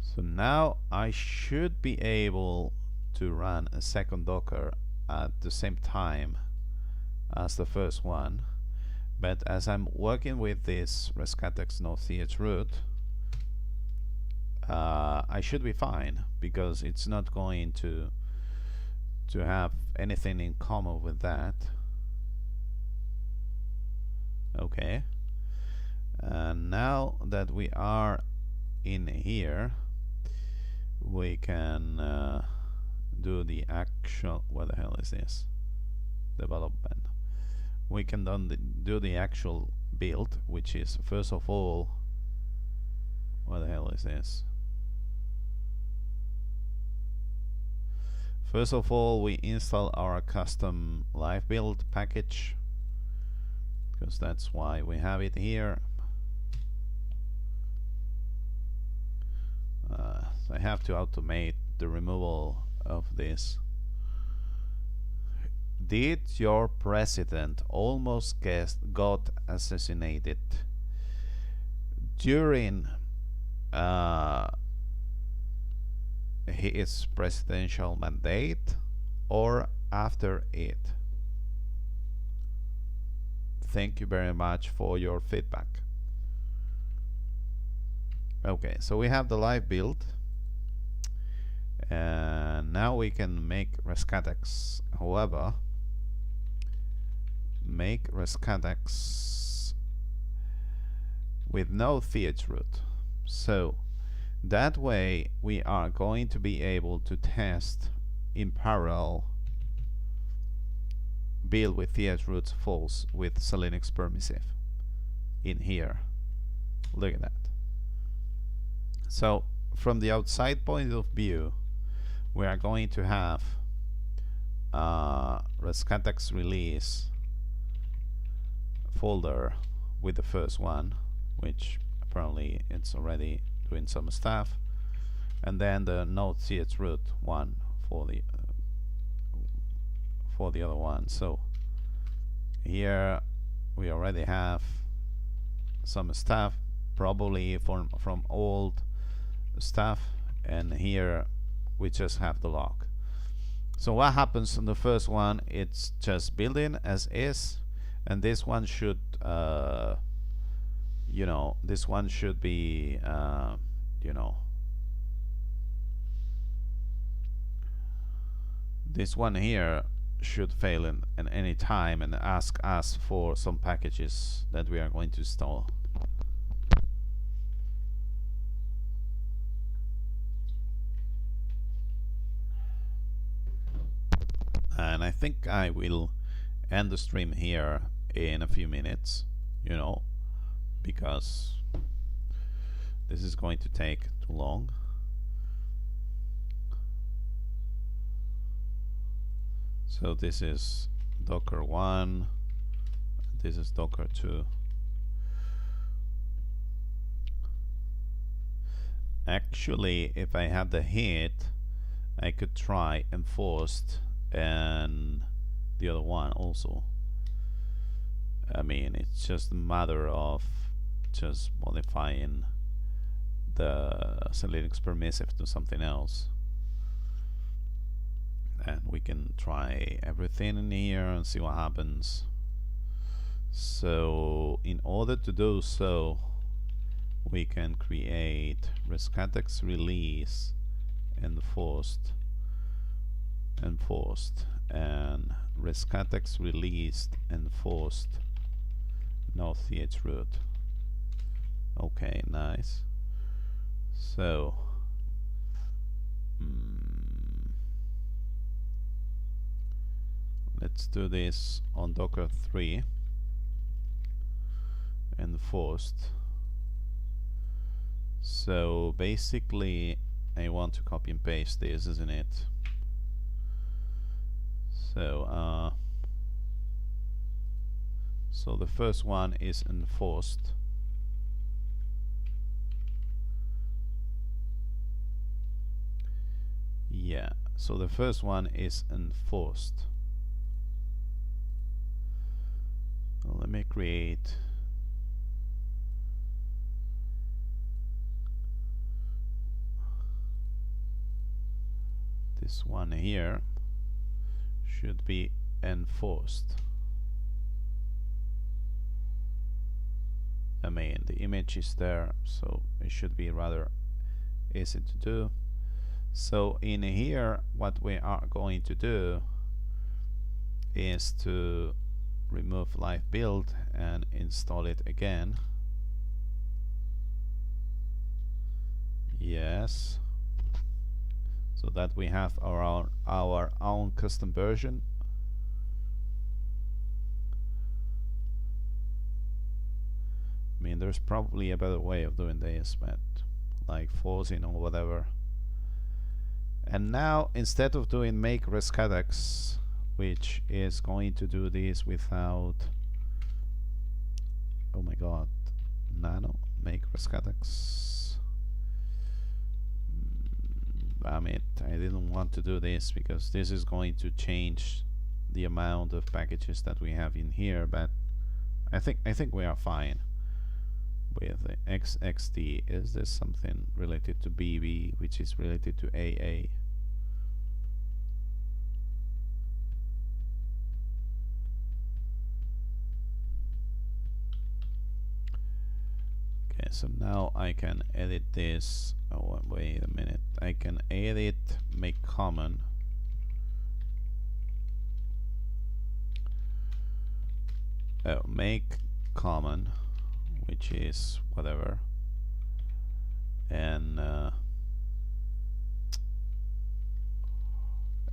So now I should be able to run a second Docker at the same time as the first one, but as I'm working with this Rescatux no th root, I should be fine, because it's not going to to have anything in common with that. Okay, and now that we are in here, we can do the actual, what the hell is this, development. We can do the actual build, which is, first of all, what the hell is this? First of all, we install our custom live build package, because that's why we have it here. I have to automate the removal of this. Did your president almost got assassinated during his presidential mandate or after it? Thank you very much for your feedback. Okay, so we have the live build, and now we can make Rescatux. However, make Rescatux with no chroot. So that way we are going to be able to test in parallel build with chroot false with SELinux permissive in here. Look at that. So from the outside point of view, we are going to have Rescatux release folder with the first one, which apparently it's already doing some stuff, and then the node chroot one for the other one. So here we already have some stuff, probably from old stuff, and here we just have the log. So what happens on the first one? It's just building as is, and this one should this one should be this one here should fail in any time and ask us for some packages that we are going to install. And I think I will end the stream here in a few minutes, because this is going to take too long. So this is Docker 1, this is Docker 2. Actually, if I have the hit, I could try enforced and the other one also. I mean, it's just a matter of just modifying the SELinux permissive to something else, and we can try everything in here and see what happens. So in order to do so, we can create Rescatux release enforced and Rescatux released enforced no chroot. Okay, nice. So let's do this on Docker 3 enforced. So basically I want to copy and paste this, isn't it? So so the first one is enforced. Yeah, so the first one is enforced. Well, let me create this one here. Should be enforced. I mean, the image is there, so it should be rather easy to do. So in here, what we are going to do is to remove live build and install it again. Yes, so that we have our own custom version. I mean, there's probably a better way of doing this, but like forcing or whatever. And now, instead of doing make Rescatux, which is going to do this without, oh my god, nano, make Rescatux. Damn it, I didn't want to do this because this is going to change the amount of packages that we have in here, but I think we are fine with the XXD. Is this something related to BB, which is related to AA? Okay, so now I can edit this. Oh, wait a minute. I can edit, make common. Make common, which is whatever, and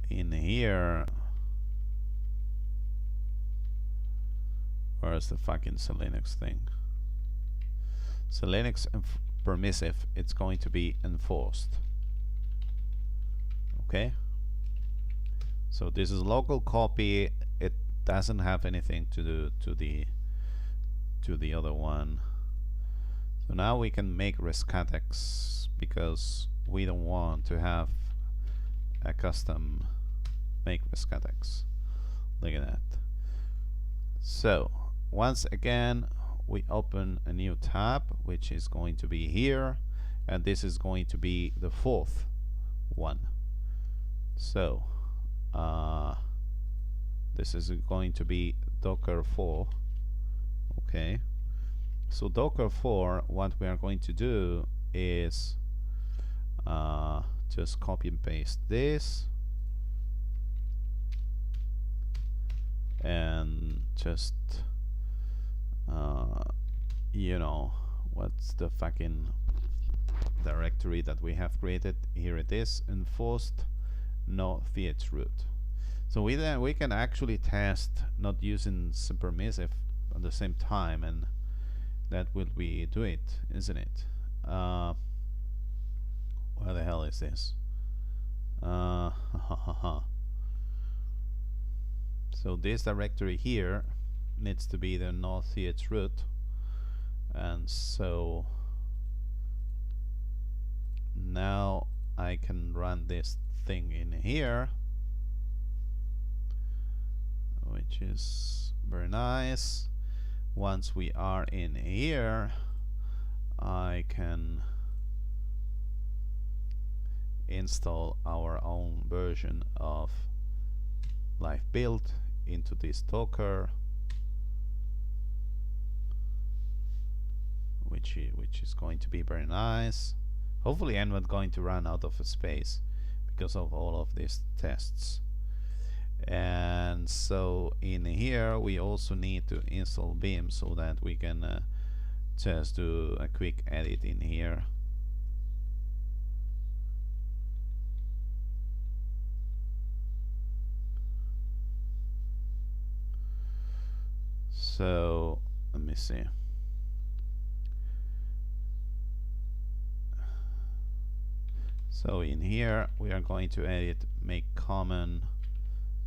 in here, where's the fucking SELinux thing? SELinux permissive, it's going to be enforced. Okay, so this is local copy. It doesn't have anything to do to the other one. So now we can make Rescatux because we don't want to have a custom make Rescatux. Look at that. So once again, we open a new tab, which is going to be here, and this is going to be the fourth one. So this is going to be Docker 4. Okay, so Docker 4, what we are going to do is just copy and paste this and just you know, what's the fucking directory that we have created? Here it is, enforced no root. So we can actually test not using subpermissive at the same time, and that will be do it, isn't it? Where the hell is this? So this directory here needs to be the no root, and so now I can run this thing in here, which is very nice. Once we are in here, I can install our own version of live build into this Docker, which is going to be very nice. Hopefully I'm not going to run out of space because of all of these tests. And so in here we also need to install Vim so that we can just do a quick edit in here. So let me see. So in here we are going to edit make common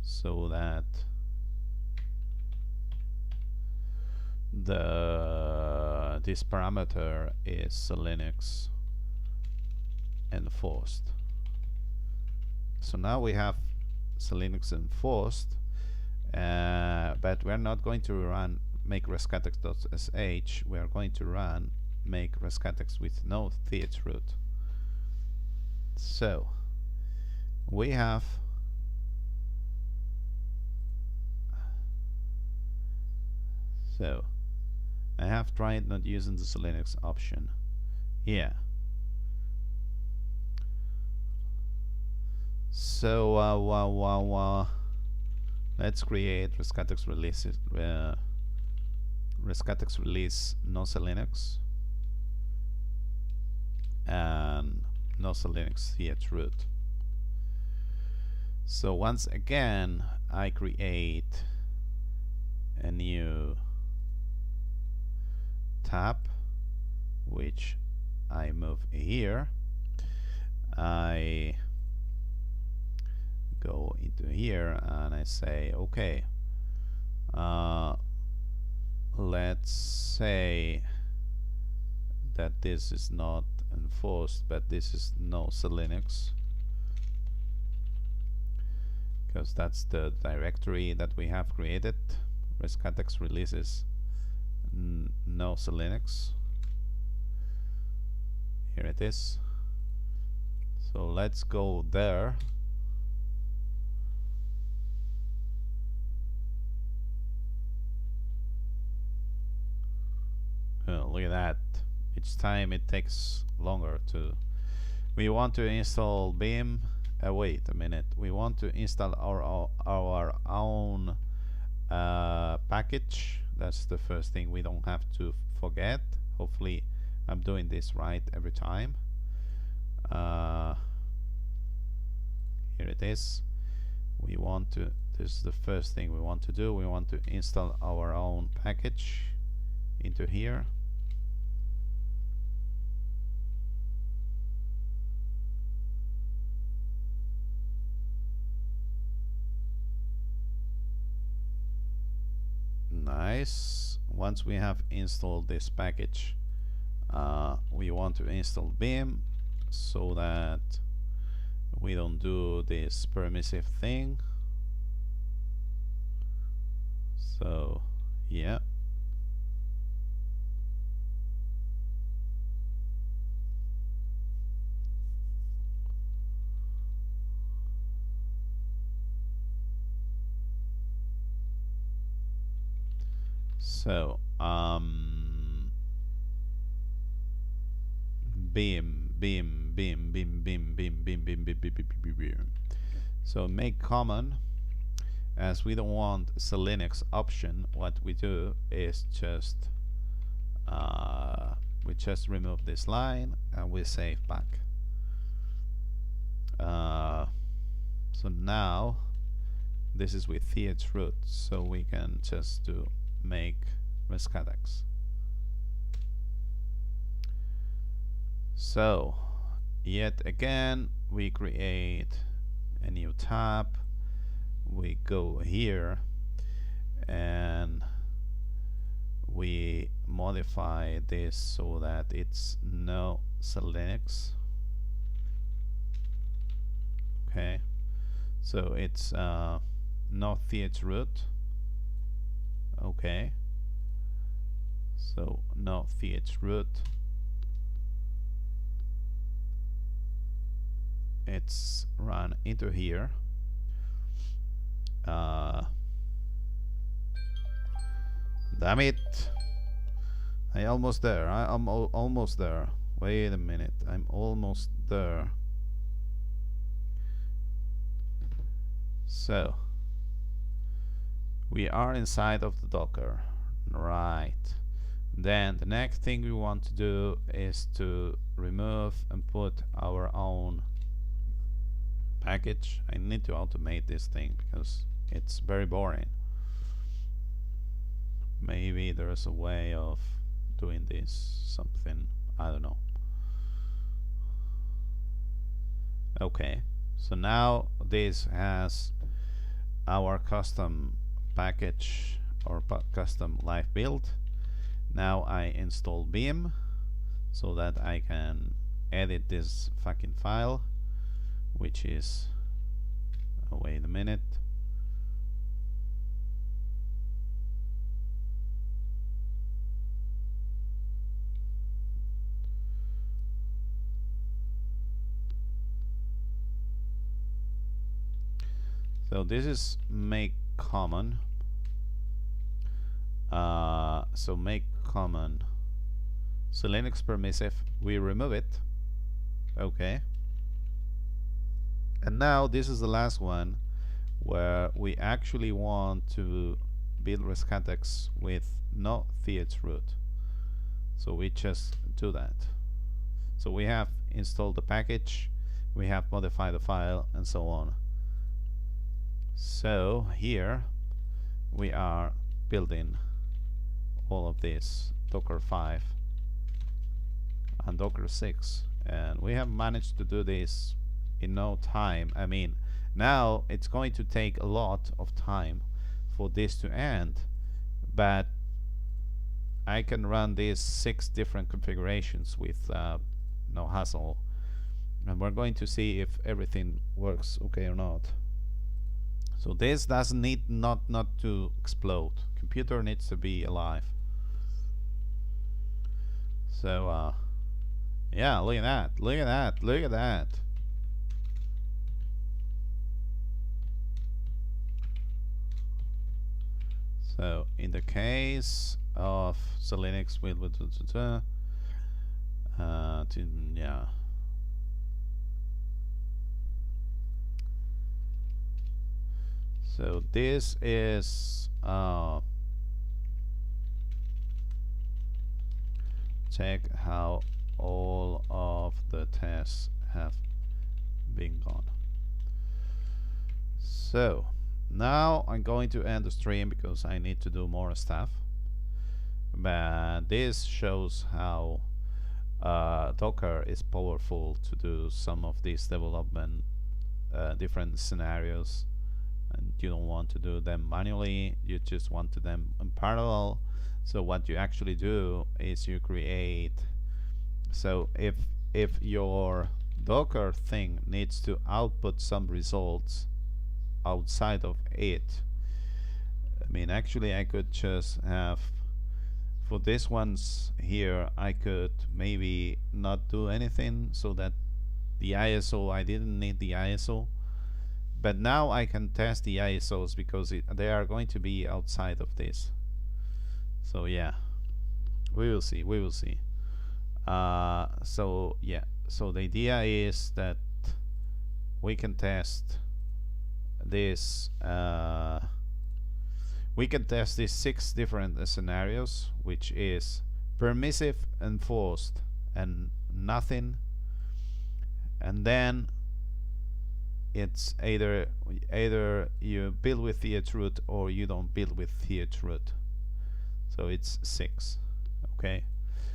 so that this parameter is SELinux enforced. So now we have SELinux enforced, but we're not going to run make rescatux.sh. we are going to run make rescatux with no root. So we have I have tried not using the SELinux option. Yeah. So let's create Rescatux releases. Rescatux release no SELinux and no SELinux chroot. So once again, I create a new tab, which I move here. I go into here and I say, okay, let's say that this is not enforced, but this is no SELinux, because that's the directory that we have created. Rescatux releases no SELinux. Here it is. So let's go there. Oh, look at that. Each time it takes longer to. We want to install Beam. Wait a minute. We want to install our own package. That's the first thing we don't have to forget. Hopefully I'm doing this right every time. Here it is. We want to, this is the first thing we want to do. We want to install our own package into here. Nice. Once we have installed this package, we want to install Beam so that we don't do this permissive thing. So yeah, so Beam. So make common. As we don't want SELinux option, what we do is just we just remove this line and we save back. So now this is with chroot, so we can just do make Rescatux. So yet again we create a new tab, we go here and we modify this so that it's no SELinux. Okay, so it's no chroot. Okay, so no chroot. It's run into here. Damn it! I'm almost there. I'm almost there. Wait a minute. I'm almost there. So we are inside of the Docker, right? Then the next thing we want to do is to remove and put our own package. I need to automate this thing because it's very boring. Maybe there's a way of doing this, something, I don't know. Okay, so now this has our custom package or custom live build. Now I install Beam so that I can edit this fucking file, which is, wait a minute, so this is make common. So make common SELinux permissive, we remove it. Okay, And now this is the last one where we actually want to build Rescatux with no th root. So we just do that. So we have installed the package, we have modified the file, and so on. So here we are building all of this Docker 5 and Docker 6, and we have managed to do this in no time. I mean, now it's going to take a lot of time for this to end, but I can run these 6 different configurations with no hassle, and we're going to see if everything works okay or not. So this doesn't need not to explode. Computer needs to be alive. So yeah, look at that, look at that, look at that. So in the case of SELinux with yeah. So this is check how all of the tests have been gone. So now I'm going to end the stream because I need to do more stuff, but this shows how Docker is powerful to do some of these development different scenarios, and you don't want to do them manually, you just want to do them in parallel. So what you actually do is you create, so if your Docker thing needs to output some results outside of it, I mean, actually I could just have, for this ones here, I could maybe not do anything, so that the ISO, I didn't need the ISO, but now I can test the ISOs because they are going to be outside of this. So yeah, we will see, we will see. So yeah, so the idea is that we can test this, we can test these 6 different scenarios, which is permissive, enforced, and nothing. And then it's either you build with th-root or you don't build with th-root. So it's 6. Okay,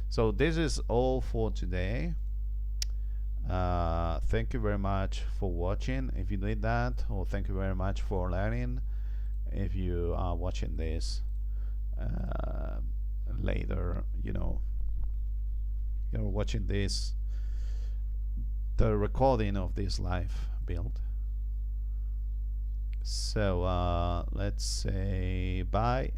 so this is all for today. Thank you very much for watching if you did that, or thank you very much for learning if you are watching this later. You know, you're watching this, the recording of this live build. So let's say bye.